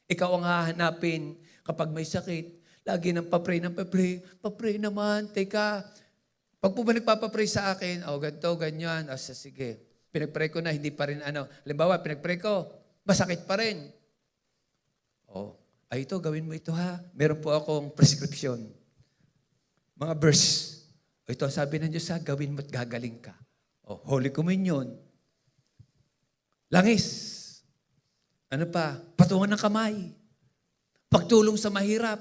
A: Ikaw ang hahanapin kapag may sakit. Lagi nang papray ng papray. Papray naman, teka. Pag po ba nagpapapray sa akin, ganito, ganyan, sige. Pinagpray ko na, hindi pa rin halimbawa, pinagpray ko, masakit pa rin. Ito, gawin mo ito ha. Meron po akong prescription. Mga verse. Ito, sabi ng Diyos gawin mo at gagaling ka. Holy Communion. Langis. Ano pa? Patungan ng kamay. Pagtulong sa mahirap.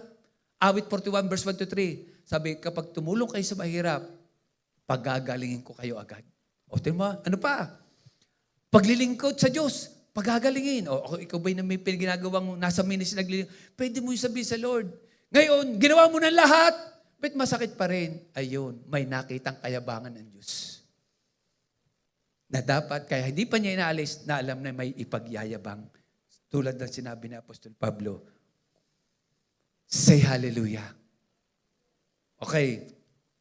A: Awit 41 verse 1 to 3. Sabi, kapag tumulong kayo sa mahirap, pagagalingin ko kayo agad. Ano pa? Paglilingkod sa Diyos, pagagalingin. Ikaw ba'y may ginagawang nasa ministry naglilingkod? Pwede mo yung sabihin sa Lord. Ngayon, ginawa mo ng lahat, but masakit pa rin. Ayun, may nakitang kayabangan ng Diyos. Na dapat, kaya hindi pa niya inaalis, na alam na may ipagyayabang. Tulad ng sinabi ni Apostol Pablo, say hallelujah. Okay.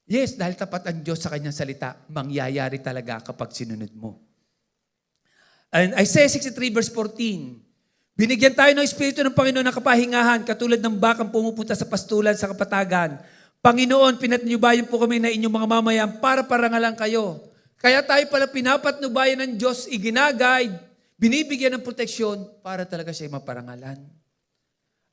A: Yes, dahil tapat ang Diyos sa kanyang salita, mangyayari talaga kapag sinunod mo. And Isaiah 63 verse 14, binigyan tayo ng Espiritu ng Panginoon ng kapahingahan, katulad ng bakang pumupunta sa pastulan sa kapatagan. Panginoon, pinatnubayan po kami na inyong mga mamayan para parangalan kayo. Kaya tayo pala pinapatnubayan ng Diyos, iginagide, binibigyan ng proteksyon para talaga siya maparangalan.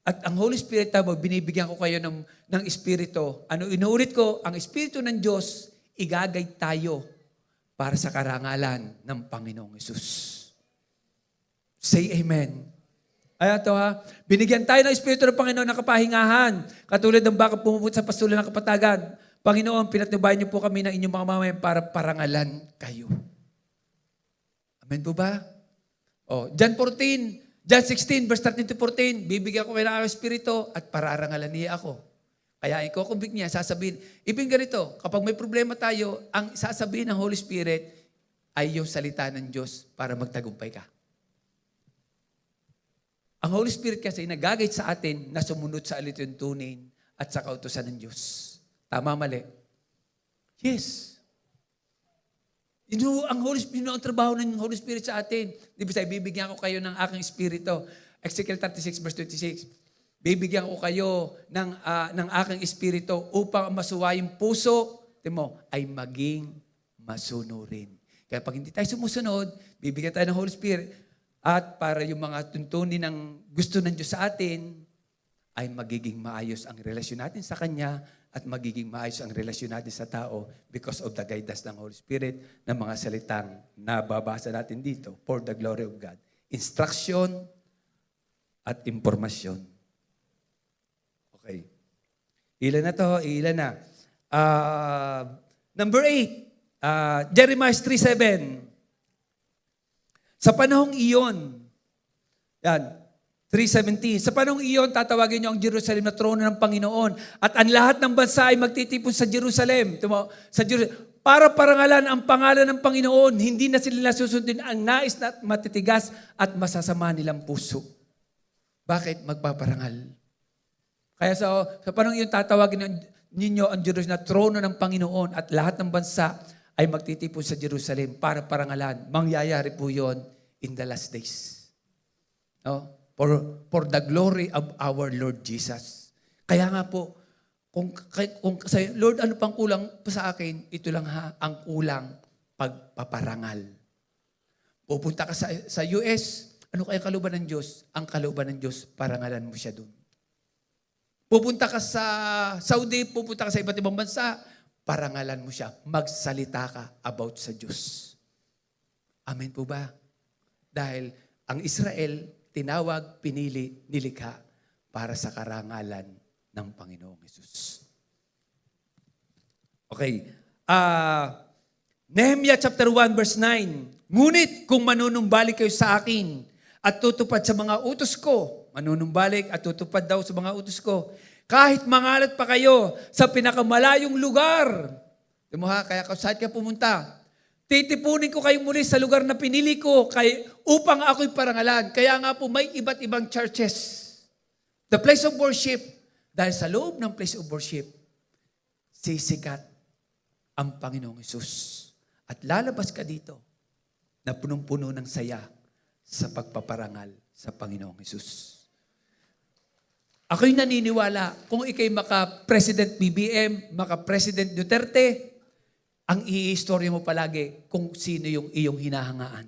A: At ang Holy Spirit tamo, binibigyan ko kayo ng Espiritu. Inuulit ko, ang Espiritu ng Diyos, igagay tayo para sa karangalan ng Panginoong Hesus. Say amen. Binigyan tayo ng Espiritu ng Panginoon ng kapahingahan, katulad ng baka pumupunta sa pastulan ng kapatagan. Panginoon, pinatnubayan niyo po kami ng inyong mga mamayan para parangalan kayo. Amen po ba? John 16, verse 13 to 14, bibigyan ko kayo ng Espiritu at pararangalan niya ako. Kaya ikukumbik niya, sasabihin, ibig ganito, kapag may problema tayo, ang sasabihin ng Holy Spirit ay yung salita ng Diyos para magtagumpay ka. Ang Holy Spirit kasi nagagay sa atin na sumunod sa alituntunin at sa kautusan ng Diyos. Tama, mali? Yes. Ang Holy Spirit, ang trabaho ng Holy Spirit sa atin. Di ba bibigyan ko kayo ng aking Espiritu. Ezekiel 36 verse 26. Bibigyan ko kayo ng aking Espiritu upang masuwayong puso, ay maging masunurin. Kaya pag hindi tayo sumusunod, bibigyan tayo ng Holy Spirit at para yung mga tuntunin ng gusto ng Diyos sa atin, ay magiging maayos ang relasyon natin sa Kanya at magiging maayos ang relasyon natin sa tao because of the guidance ng Holy Spirit ng mga salitang nababasa natin dito for the glory of God. Instruction at impormasyon. Okay. Ilan na to? Ilan na? Number 8, Jeremiah 3:7. Sa panahong iyon, 3:17. Sa panahong iyon, tatawagin niyo ang Jerusalem na trono ng Panginoon at ang lahat ng bansa ay magtitipon sa Jerusalem. Para parangalan ang pangalan ng Panginoon, hindi na sila susundin ang nais na matitigas at masasama nilang puso. Bakit? Magpaparangal. Kaya sa panahong iyon, tatawagin ninyo ang Jerusalem na trono ng Panginoon at lahat ng bansa ay magtitipon sa Jerusalem para parangalan. Mangyayari po yon in the last days. For the glory of our Lord Jesus. Kaya nga po, kung Lord, ano pang kulang pa sa akin? Ito lang ang kulang, pagpaparangal. Pupunta ka sa US, ano kaya kalooban ng Diyos? Ang kalooban ng Diyos, parangalan mo siya doon. Pupunta ka sa Saudi, pupunta ka sa iba't ibang bansa, parangalan mo siya. Magsalita ka about sa Diyos. Amen po ba? Dahil ang Israel, tinawag, pinili, nilikha para sa karangalan ng Panginoong Hesus. Okay. Nehemiah chapter 1 verse 9. Ngunit kung manunumbalik kayo sa akin at tutupad sa mga utos ko, manunumbalik at tutupad daw sa mga utos ko, kahit mangalat pa kayo sa pinakamalayong lugar. Di mo ha, kaya saan ka pumunta? Titipunin ko kayo muli sa lugar na pinili ko upang ako'y parangalan. Kaya nga po may iba't ibang churches. The place of worship. Dahil sa loob ng place of worship, sisikat ang Panginoong Hesus. At lalabas ka dito na punong-puno ng saya sa pagpaparangal sa Panginoong Hesus. Ako'y naniniwala kung ikay maka-President BBM, maka-President Duterte, ang i-istorya mo palagi kung sino yung iyong hinahangaan.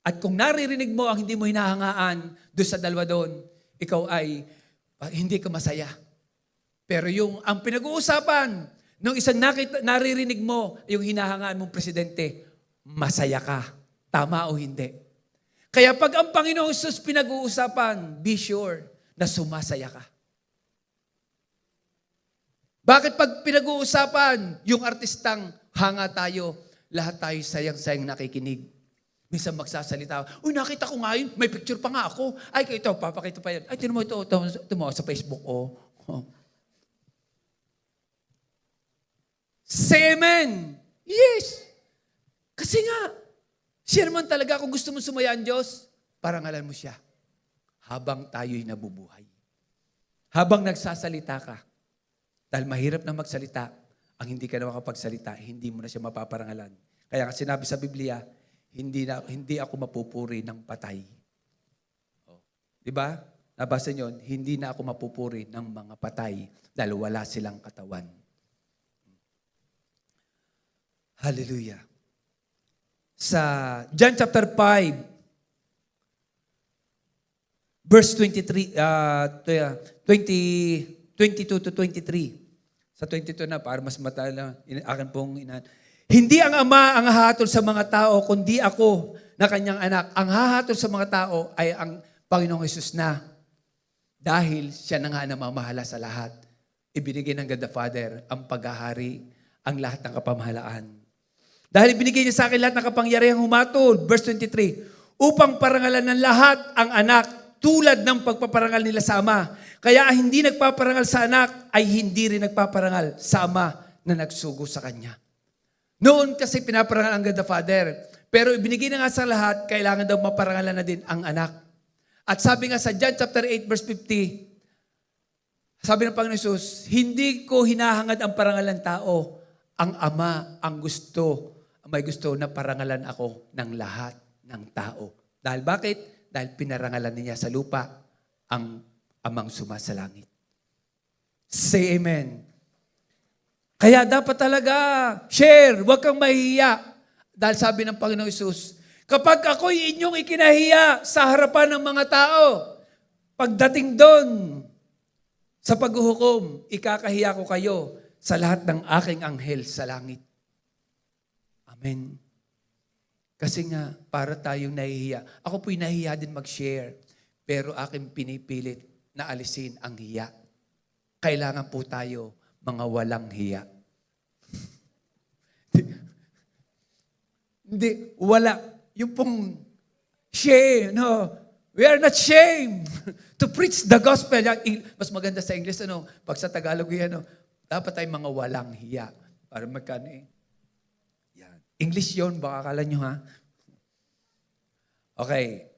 A: At kung naririnig mo ang hindi mo hinahangaan doon sa dalawa doon, ikaw ay hindi ka masaya. Pero ang pinag-uusapan, nung isang naririnig mo, yung hinahangaan mong presidente, masaya ka. Tama o hindi. Kaya pag ang Panginoong Hesus pinag-uusapan, be sure na sumasaya ka. Bakit pag pinag-uusapan, yung artistang hanga tayo, lahat tayo sayang-sayang nakikinig. Minsan magsasalita, uy, nakita ko nga yun, may picture pa nga ako. Ay, ito, papakita pa yan. Ay, tinan mo ito mo sa Facebook, oh. Say amen. Yes. Kasi nga, siya naman talaga, kung gusto mo sumaya ang Diyos, parangalan mo siya. Habang tayo'y nabubuhay. Habang nagsasalita ka. Dahil mahirap na magsalita, ang hindi ka na makapagsalita, hindi mo na siya mapaparangalan. Kaya kasi sinabi sa Biblia, hindi ako mapupuri ng patay. Oh. Diba? Nabasa nyo, hindi na ako mapupuri ng mga patay dahil wala silang katawan. Hallelujah. Sa John chapter 5, verse 22 to 23. Sa 22 na, para mas matala, akin pong inan. Hindi ang Ama ang hahatol sa mga tao, kundi ako na kanyang anak. Ang hahatol sa mga tao ay ang Panginoong Hesus na. Dahil siya na nga namamahala sa lahat. Ibinigay ng God the Father ang paghahari, ang lahat ng kapamahalaan. Dahil ibinigay niya sa akin lahat ng kapangyarihang humatol. Verse 23. Upang parangalan ng lahat ang anak, tulad ng pagpaparangal nila sa Ama. Kaya hindi nagpaparangal sa anak, ay hindi rin nagpaparangal sa Ama na nagsugo sa Kanya. Noon kasi pinaparangal ang God the Father. Pero ibinigay na nga sa lahat, kailangan daw maparangalan na din ang anak. At sabi nga sa John chapter 8 verse 50, sabi ng Panginoon Hesus, hindi ko hinahangad ang parangal ng tao. Ang Ama ang may gusto na parangalan ako ng lahat ng tao. Dahil bakit? Dahil pinarangalan niya sa lupa ang Amang sumasalangit. Say amen. Kaya dapat talaga, share, huwag kang mahihiya. Dahil sabi ng Panginoong Hesus, kapag ako'y inyong ikinahiya sa harapan ng mga tao, pagdating doon sa paghuhukom, ikakahiya ko kayo sa lahat ng aking anghel sa langit. Amen. Kasi nga, para tayong nahihiya. Ako po'y nahihiya din mag-share, pero aking pinipilit na alisin ang hiya. Kailangan po tayo mga walang hiya. Hindi, wala. Yung pong shame, no. We are not ashamed to preach the gospel. Mas maganda sa English, pag sa Tagalog, dapat tayo mga walang hiya. Para magkano yan. English yun, baka akala nyo ha. Okay.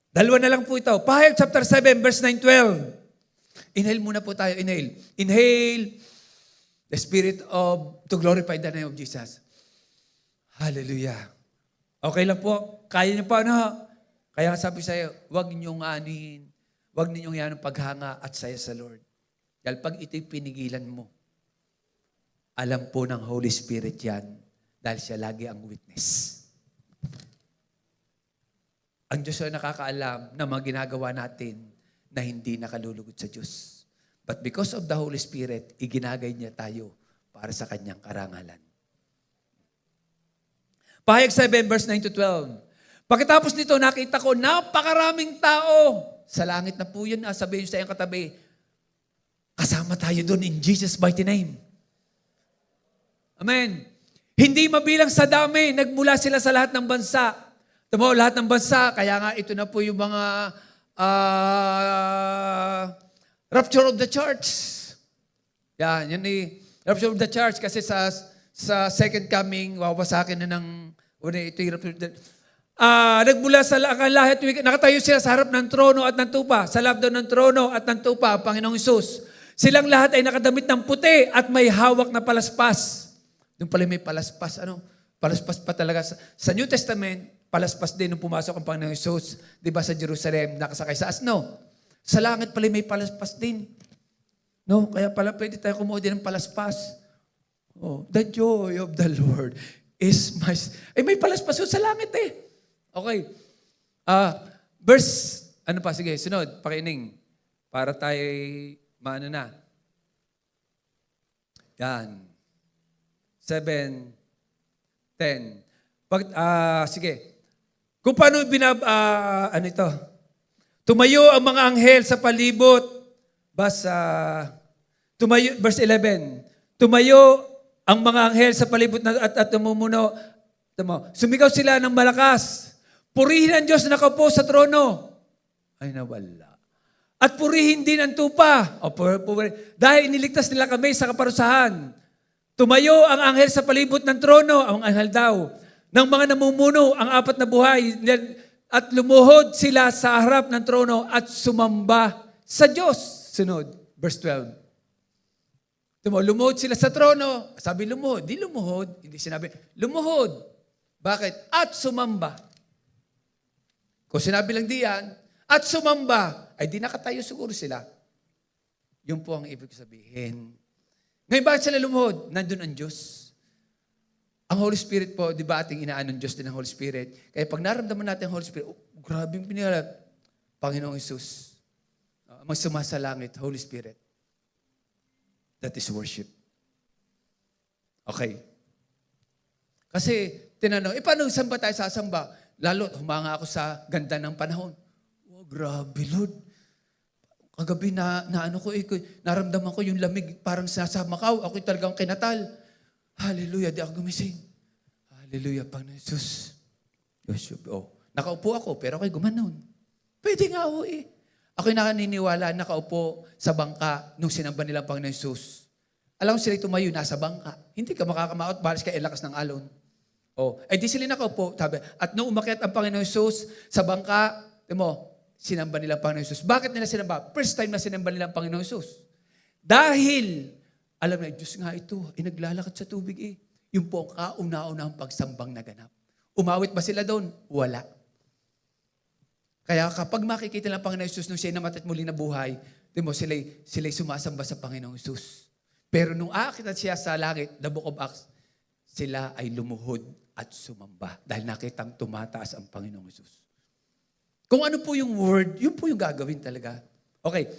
A: Dalawa na lang po ito. Pahayag chapter 7, verse 9-12. Inhale muna po tayo. Inhale. Inhale the spirit to glorify the name of Jesus. Hallelujah. Okay lang po. Kaya niyo pa, Kaya sabi sa'yo, huwag ninyong anuhin, huwag ninyong yan ang paghanga at saya sa Lord. Dahil pag ito'y pinigilan mo, alam po ng Holy Spirit yan dahil siya lagi ang witness. Ang Diyos ay nakakaalam na mga ginagawa natin na hindi nakalulugod sa Diyos. But because of the Holy Spirit, iginagay niya tayo para sa Kanyang karangalan. Pahayag 7, verse 9-12. Pagkatapos nito, nakita ko, napakaraming tao. Sa langit na po yun, sabihin sa iyong katabi, kasama tayo doon in Jesus' mighty name. Amen. Hindi mabilang sa dami, nagmula sila sa lahat ng bansa. Tamo, lahat ng bansa, kaya nga ito na po yung mga rapture of the church. Yan ni rapture of the church kasi sa second coming, wawasakin na ng ito yung rapture of the nagmula sa lahat, nakatayo sila sa harap ng trono at ng tupa, sa labdaw ng trono at ng tupa, ang Panginoong Hesus. Silang lahat ay nakadamit ng puti at may hawak na palaspas. Doon pala may palaspas. Palaspas pa talaga. Sa New Testament, palaspas din nung pumasok ang Panginoong Hesus. Di ba sa Jerusalem, nakasakay sa asno. Sa langit pala may palaspas din. No? Kaya pala pwede tayo kumuha din ng palaspas. Oh, the joy of the Lord is my... may palaspas sa langit eh. Okay. Verse, sige, sunod, pakining. Para tayo, maano na. Yan. 7, 10. Sige. Kung paano ito? Tumayo ang mga anghel sa palibot. Verse 11. Tumayo ang mga anghel sa palibot at tumumuno. Sumigaw sila ng malakas. Purihin ang Diyos na nakaupo sa trono. Ay, nawala. At purihin din ang tupa. Dahil iniligtas nila kami sa kaparusahan. Tumayo ang anghel sa palibot ng trono, ang anghel daw, ng mga namumuno, ang apat na buhay, at lumuhod sila sa harap ng trono at sumamba sa Diyos. Sunod, verse 12. Lumuhod sila sa trono. Sabi lumuhod. Di lumuhod. Hindi sinabi, lumuhod. Bakit? At sumamba. Kung sinabi lang diyan, at sumamba, ay di nakatayo siguro sila. Yun po ang ibig sabihin. Ngayon, bakit sila lumuhod? Nandun ang Diyos. Ang Holy Spirit po, di ba ating inaan ng Diyos din ang Holy Spirit? Kaya pag naramdaman natin ang Holy Spirit, grabing pinilat, Panginoong Hesus. Magsumasalangit, Holy Spirit. That is worship. Okay. Kasi, tinanong, paano saan ba tayo sasamba? Lalo, humanga ako sa ganda ng panahon. Oh, grabe, Lord. Kagabi naramdaman ko yung lamig, parang sa Macau. Ako'y talagang kinatal. Hallelujah, di ako gumising. Hallelujah, Panginoon Jesus. Nakaupo ako, pero ako'y gumanon. Pwede nga ako eh. Ako'y naniniwala, nakaupo sa bangka nung sinamba nilang Panginoon Jesus. Alam ko sila tumayo, nasa bangka. Hindi ka makakamaot, balis ka ilakas ng alon. Di sila nakaupo. At nung umakyat ang Panginoon Jesus sa bangka, sinamba nila ang Panginoon Jesus. Bakit nila sinamba? First time na sinamba nila ang Panginoon Jesus. Dahil, alam na, Diyos nga ito, naglalakad sa tubig eh. Yung po ang kauna-unahang pagsambang naganap. Umawit ba sila doon? Wala. Kaya kapag makikita ng Panginoon Jesus nung siya namatay at muling nabuhay, sila'y sumasamba sa Panginoong Jesus. Pero nung aakyat siya sa langit, the book of Acts, sila ay lumuhod at sumamba dahil nakitang tumataas ang Panginoong Jesus. Kung ano po yung word, yun po yung gagawin talaga. Okay.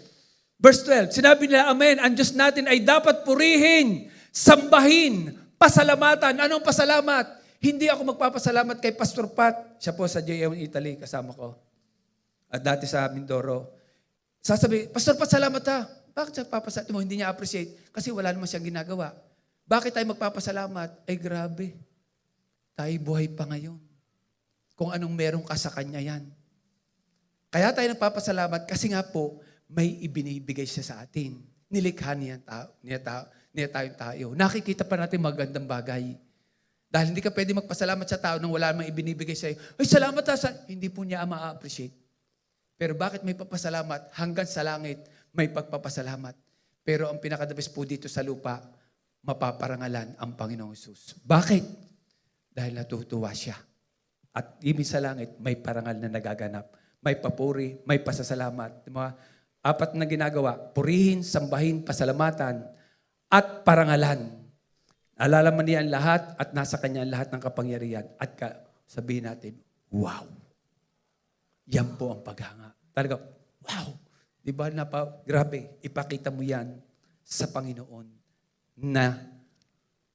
A: Verse 12, sinabi nila, Amen, ang Diyos natin ay dapat purihin, sambahin, pasalamatan. Anong pasalamat? Hindi ako magpapasalamat kay Pastor Pat. Siya po sa JM Italy, kasama ko. At dati sa Mindoro. Sasabi, Pastor Pat, salamat ha. Bakit siya papasalamat mo? Hindi niya appreciate. Kasi wala naman siyang ginagawa. Bakit tayo magpapasalamat? Ay grabe. Tayo buhay pa ngayon. Kung anong meron ka sa Kanya yan. Kaya tayo nagpapasalamat kasi nga po, may ibinibigay siya sa atin. Nilikha niya tayo. Nakikita pa natin magandang bagay. Dahil hindi ka pwede magpasalamat sa tao nang wala namang ibinibigay sa iyo. Ay, salamat ha. Hindi po niya ma-appreciate. Pero bakit may papasalamat? Hanggang sa langit, may pagpapasalamat. Pero ang pinakadabis po dito sa lupa, mapaparangalan ang Panginoong Hesus. Bakit? Dahil natutuwa siya. At ibig sa langit, may parangal na nagaganap. May papuri, may pasasalamat. Mga apat na ginagawa, purihin, sambahin, pasalamatan, at parangalan. Alalaman niya ang lahat at nasa kanya ang lahat ng kapangyarihan. At sabihin natin, wow. Yan po ang paghanga. Talaga, wow. Diba grabe, ipakita mo yan sa Panginoon na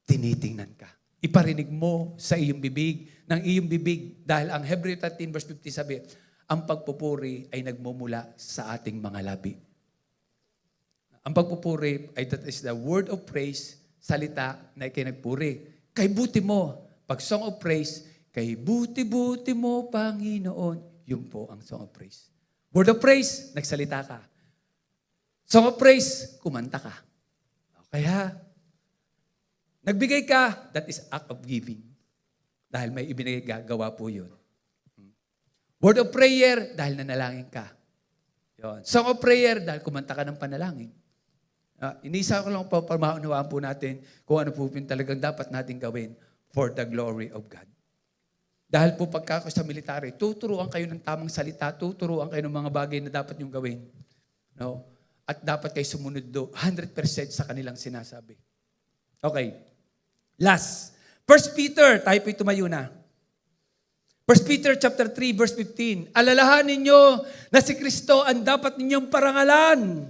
A: tinitingnan ka. Iparinig mo sa iyong bibig, ng iyong bibig. Dahil ang Hebrew 13 verse 50 sabi, ang pagpupuri ay nagmumula sa ating mga labi. Ang pagpupuri ay that is the word of praise salita na ikinagpuri. Kay buti mo. Pag song of praise, kay buti-buti mo, Panginoon. Yun po ang song of praise. Word of praise, nagsalita ka. Song of praise, kumanta ka. Kaya, nagbigay ka, that is act of giving. Dahil may ibinigay gagawa po yun. Word of prayer, dahil nanalangin ka. Yun. Song of prayer, dahil kumanta ka ng panalangin. Inisa ko lang po para maunawaan po natin kung ano po talagang dapat natin gawin for the glory of God. Dahil po pagka sa military, tuturuan kayo ng tamang salita, tuturuan kayo ng mga bagay na dapat niyong gawin. No? At dapat kayo sumunod 100% sa kanilang sinasabi. Okay. Last. 1 Peter, tayo po tumayo na. 1 Peter chapter 3, verse 15. Alalahanin niyo na si Kristo ang dapat ninyong parangalan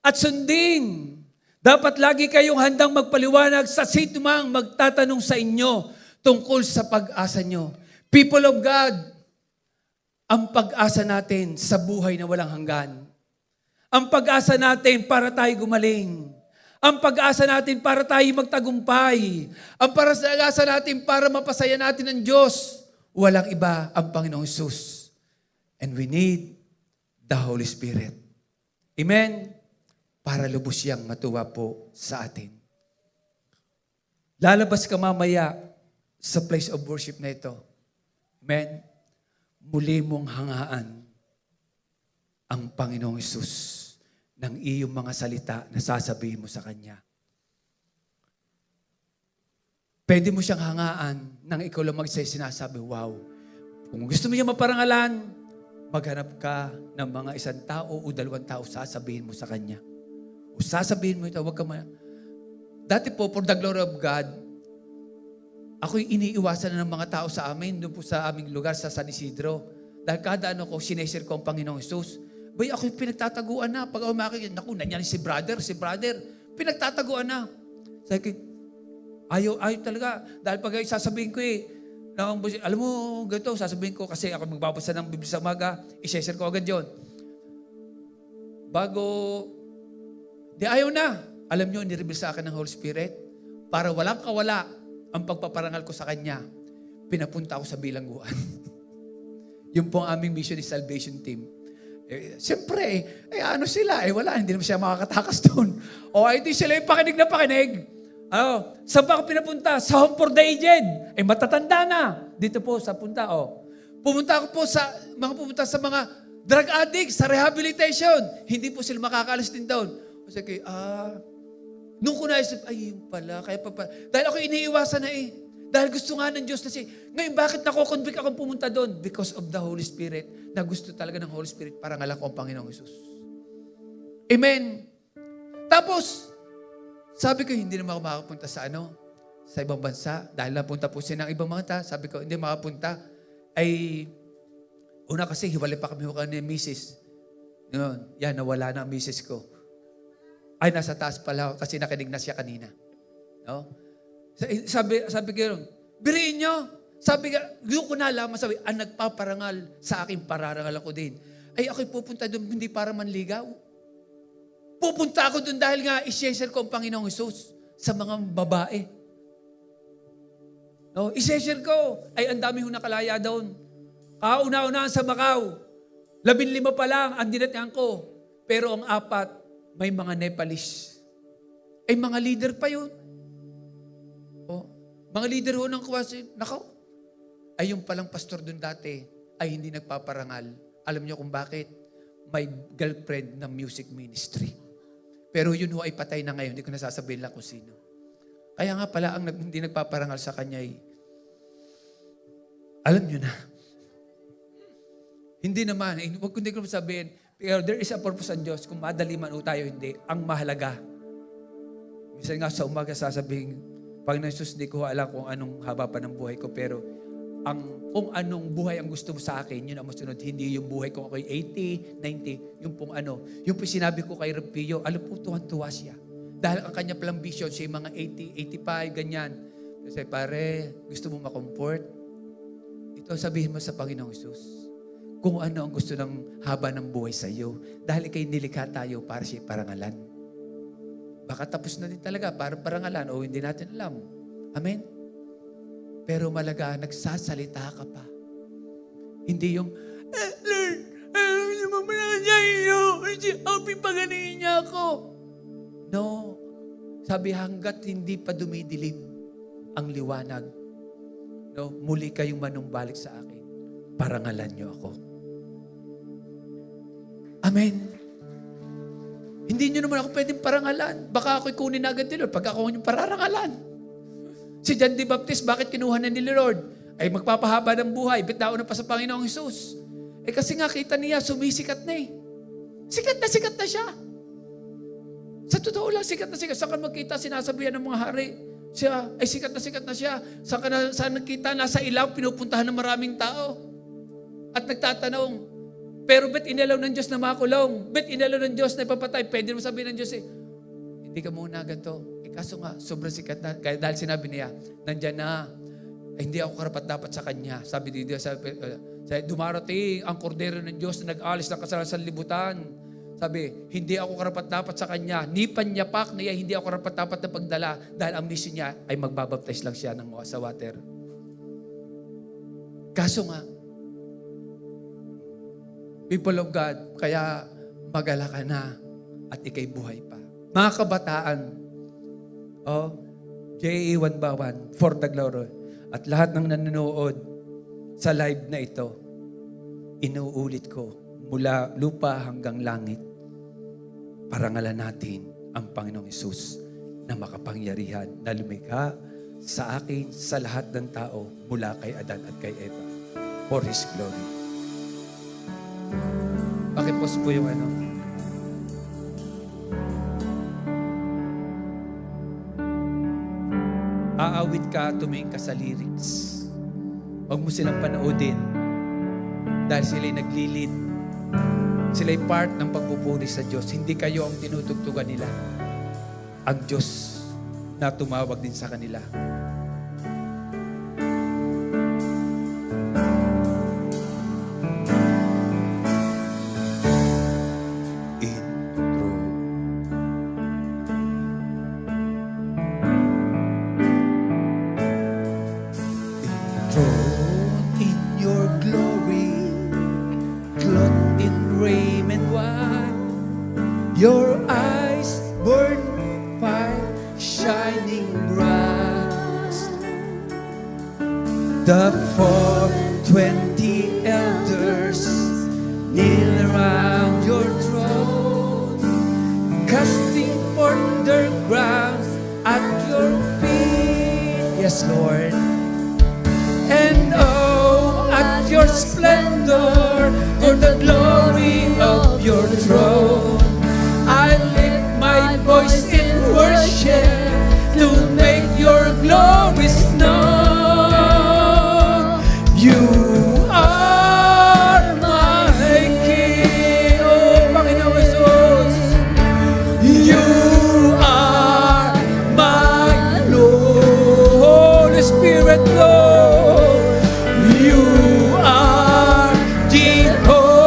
A: at sundin. Dapat lagi kayong handang magpaliwanag sa situmang magtatanong sa inyo tungkol sa pag-asa nyo. People of God, ang pag-asa natin sa buhay na walang hanggan. Ang pag-asa natin para tayo gumaling. Ang pag-asa natin para tayo magtagumpay. Ang pag-asa natin para mapasaya natin ang Diyos. Walang iba ang Panginoong Hesus. And we need the Holy Spirit. Amen? Para lubos siyang matuwa po sa atin. Lalabas ka mamaya sa place of worship na ito. Amen? Muli mong hangaan ang Panginoong Hesus ng iyong mga salita na sasabihin mo sa Kanya. Pwede mo siyang hangaan nang ikaw lang sinasabi, wow. Kung gusto mo niya maparangalan, maghanap ka ng mga isang tao o 2 tao, sasabihin mo sa Kanya. O sasabihin mo ito, huwag ka Dati po, for the glory of God, ako'y iniiwasan na ng mga tao sa amin, doon po sa aming lugar, sa San Isidro. Dahil kada sineshare ko ang Panginoong Hesus. Bay, ako'y pinagtataguan na. Pag umakit, naku, nanyan si brother, pinagtataguan na. Sabi, ayaw talaga. Dahil pag sasabihin ko alam mo, ganito, sasabihin ko, kasi ako magbabasa ng Biblia sa umaga, i-share ko agad yun. Ayaw na. Alam nyo, nireveal sa akin ng Holy Spirit, para walang kawala ang pagpaparangal ko sa Kanya, pinapunta ako sa bilangguan. Yung pong aming mission is salvation team. Siyempre, sila? Wala, hindi naman siya makakatakas doon. Hindi sila yung pakinig na pakinig. Saan pa ako pinapunta? Sa Home for the Aged. Matatanda na. Dito po, sa punta. Pumunta ako po pumunta sa mga drug addicts, sa rehabilitation. Hindi po sila makakalas din doon. Kasi nung ko naisip, yun pala. Dahil ako iniiwasan na Dahil gusto nga ng Diyos na ngayon bakit nako-convict akong pumunta doon? Because of the Holy Spirit, na gusto talaga ng Holy Spirit para ngalan ko ang Panginoong Hesus. Amen. Tapos, sabi ko, hindi naman ako makapunta sa ibang bansa. Dahil napunta po siya ng ibang mga sabi ko, hindi makapunta. Una kasi, hiwalay pa kami ni Mrs. Nawala na ang Mrs. ko. Nasa taas pala kasi nakinig na siya kanina. No? Sabi ko, biriin nyo. Sabi ka, doon ko nalaman, ang nagpaparangal sa akin, pararangal ako din. Ako'y pupunta doon, hindi para manligaw. Pupunta ako doon dahil nga, i-share ko ang Panginoong Hesus sa mga babae. No? I-share ko. Ang dami hong nakalaya doon. Kauna-unaan sa Macau. 15 pa lang ang dinatyan ko. Pero ang 4, may mga Nepalese. Mga leader pa yun. Mga leader ho ng Kwasi, yung palang pastor dun dati ay hindi nagpaparangal. Alam niyo kung bakit? May girlfriend ng music ministry. Pero yun ho ay patay na ngayon. Hindi ko nasasabihin lang kung sino. Kaya nga pala, ang hindi nagpaparangal sa kanya alam niyo na. Hindi naman. Huwag kundi ko sabihin, pero there is a purpose ang Diyos. Kung madali man o tayo, hindi. Ang mahalaga. Minsan nga sa umaga sasabihin, Panginoon Hesus, hindi ko alam kung anong haba pa ng buhay ko, pero kung anong buhay ang gusto mo sa akin, yun ang masunod. Hindi yung buhay ko ako'y 80, 90, yung pong yung pong sinabi ko kay Rampillo, alam po, tuwan-tuwa siya. Dahil ang kanya palang vision, siya yung mga 80, 85, ganyan. Kasi pare, gusto mo makomfort? Ito sabihin mo sa Panginoong Hesus, kung ano ang gusto ng haba ng buhay sa iyo. Dahil ikay nilikha tayo para siya parangalan. Baka tapos na din talaga, parang parangalan, o hindi natin alam. Amen? Pero malaga, nagsasalita ka pa. Hindi yung, Lord, paganin niya ako. No. Sabi, hanggat hindi pa dumidilim ang liwanag, no, muli kayong manumbalik sa akin. Parangalan niyo ako. Amen. Hindi niyo naman ako pwedeng parangalan. Baka ako'y kunin agad ni Lord pag ako yung pararangalan. Si John the Baptist, bakit kinuha na ni Lord? Ay magpapahaba ng buhay, bitao na pa sa Panginoong Hesus. Kasi nga kita niya, sumisikat na eh. Sikat na siya. Sa totoo lang, sikat na sikat. Saan ka magkita, sinasabihan ng mga hari. Siya, ay sikat na siya. Saan nakita, nasa ilaw, pinupuntahan ng maraming tao. At nagtatanong, pero ba't inalaw ng Diyos na makulong? Ba't inalaw ng Diyos na ipapatay? Pwede mo sabihin ng Diyos hindi ka muna ganito. Kaso nga, sobrang sikat na. Kaya dahil sinabi niya, nandyan na. Hindi ako karapat-dapat sa Kanya. Sabi ni Diyos, dumarating ang kordero ng Diyos na nag-alis ng kasalanan sa libutan. Sabi, hindi ako karapat-dapat sa Kanya. Ni panyapak niya, hindi ako karapat-dapat na pagdala. Dahil ang mission niya ay magbabaptize lang siya sa water. Kaso nga, people of God, kaya magala ka na at ikay buhay pa. Mga kabataan, J.A. 1 for the glory. At lahat ng nanonood sa live na ito, inuulit ko, mula lupa hanggang langit, parangalan natin ang Panginoong Hesus na makapangyarihan na lumikha sa akin, sa lahat ng tao, mula kay Adan at kay Eva, for His glory. Pakipos po yung aawit ka, tumingin ka sa lyrics. Huwag mo silang panoodin dahil sila'y naglilid. Sila'y part ng pagpupuri sa Diyos. Hindi kayo ang tinutugtugan nila. Ang Diyos na tumawag din sa kanila. Your eyes burn fire, shining bright. The 420 elders kneel around your throne, casting forth their crowns at your feet. Yes, Lord. And oh, at your splendor, for the glory of your throne, I lift my voice in worship to make your glories known. You are my King, oh Panginoong Jesus. You are my Lord, Holy Spirit, Lord. You are Jehovah.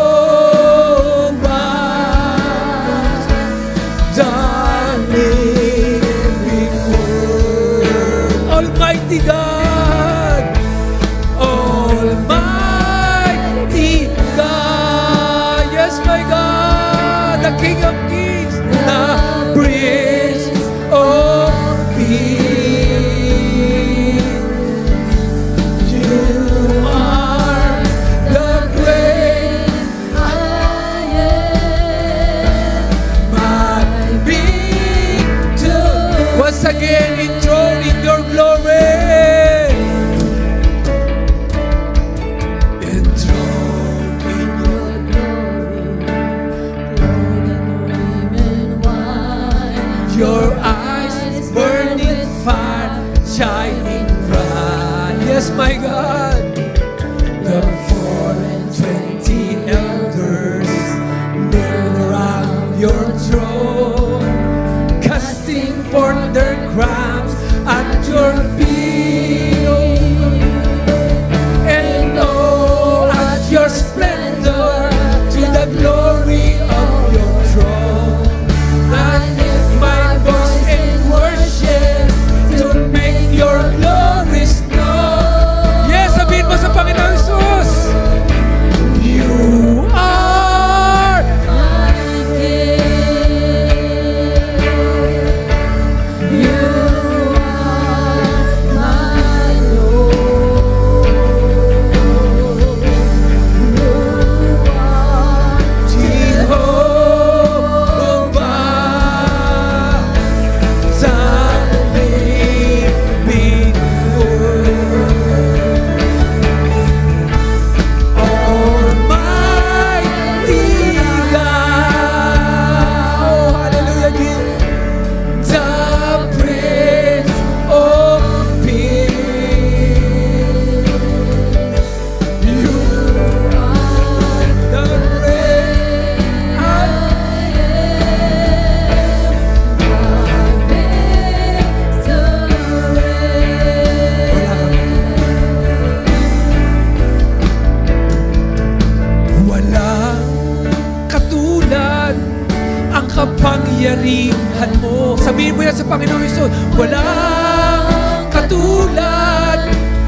A: Almighty God, Almighty God, yes, my God, the King of Kings, the Prince of Peace. You are the great I am, my victor. Once again, enthroned in your glory. Enthroned in your glory, clothed in raiment white. Your eyes burning fire, shining bright. Yes, my God. The 420 elders kneel around your throne, casting forth their crowns at your feet. And oh, at your splendor, to the glory of your throne, I lift my voice Sabihin mo yan sa Panginoong Hesus. Walang katulad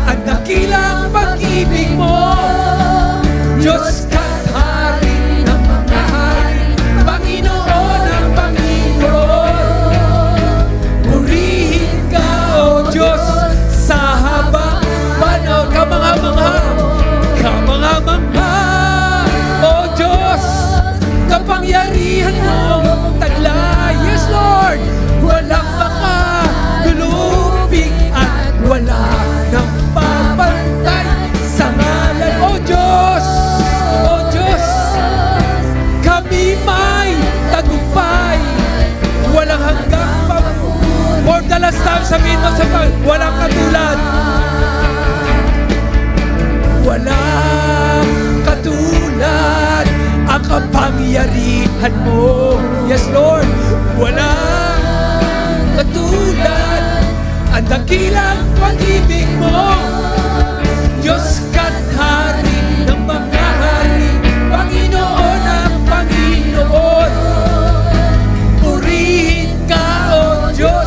A: ang dakilang pag-ibig mo. Diyos ka't Hari ng mga hari, Panginoon ng Panginoon. Purihin ka, O Diyos, sa habang panahon. Kamangha-mangha, kamangha-mangha, O Diyos, kapangyarihan mo taglay. Yes, Lord, walang makadulupig at wala nang papantay sa ngalan. O Diyos, O Diyos, kami may tagumpay, walang hanggang pagpupunan. For the last time, sabihin mo sa walang katulad. Walang katulad ang kapangyarihan mo. Yes, Lord. Walang katulad ang dakilang pag-ibig mo. Diyos ka't Hari ng mga hari, Panginoon ang Panginoon. Purihin ka, O Diyos,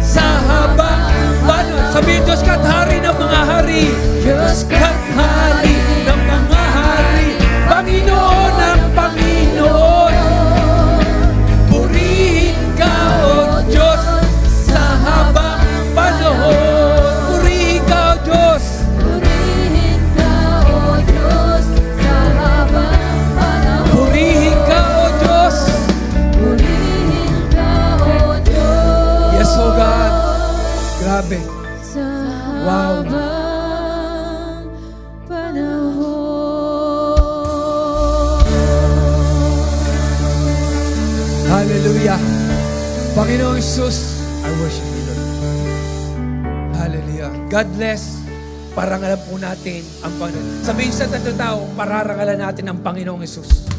A: sa habang panahon. Sabihin, Diyos ka't Hari ng mga hari. Diyos ka't Hari ng mga hari, Panginoon ang Panginoon. Purihin ka, O Diyos, sa habang panahon. Purihin ka, O Diyos.
B: Purihin ka, O Diyos, sa habang panahon.
A: Purihin ka, O Diyos.
B: Purihin ka, O Diyos.
A: Yes, O God. Grabe.
B: Sa
A: Wow.
B: habang panahon.
A: Hallelujah. Panginoong Hesus, I worship you, Lord. Hallelujah. God bless. Parangalan po natin ang Panginoon. Sabihin sa tatlong tao, pararangalan natin ang Panginoong Hesus.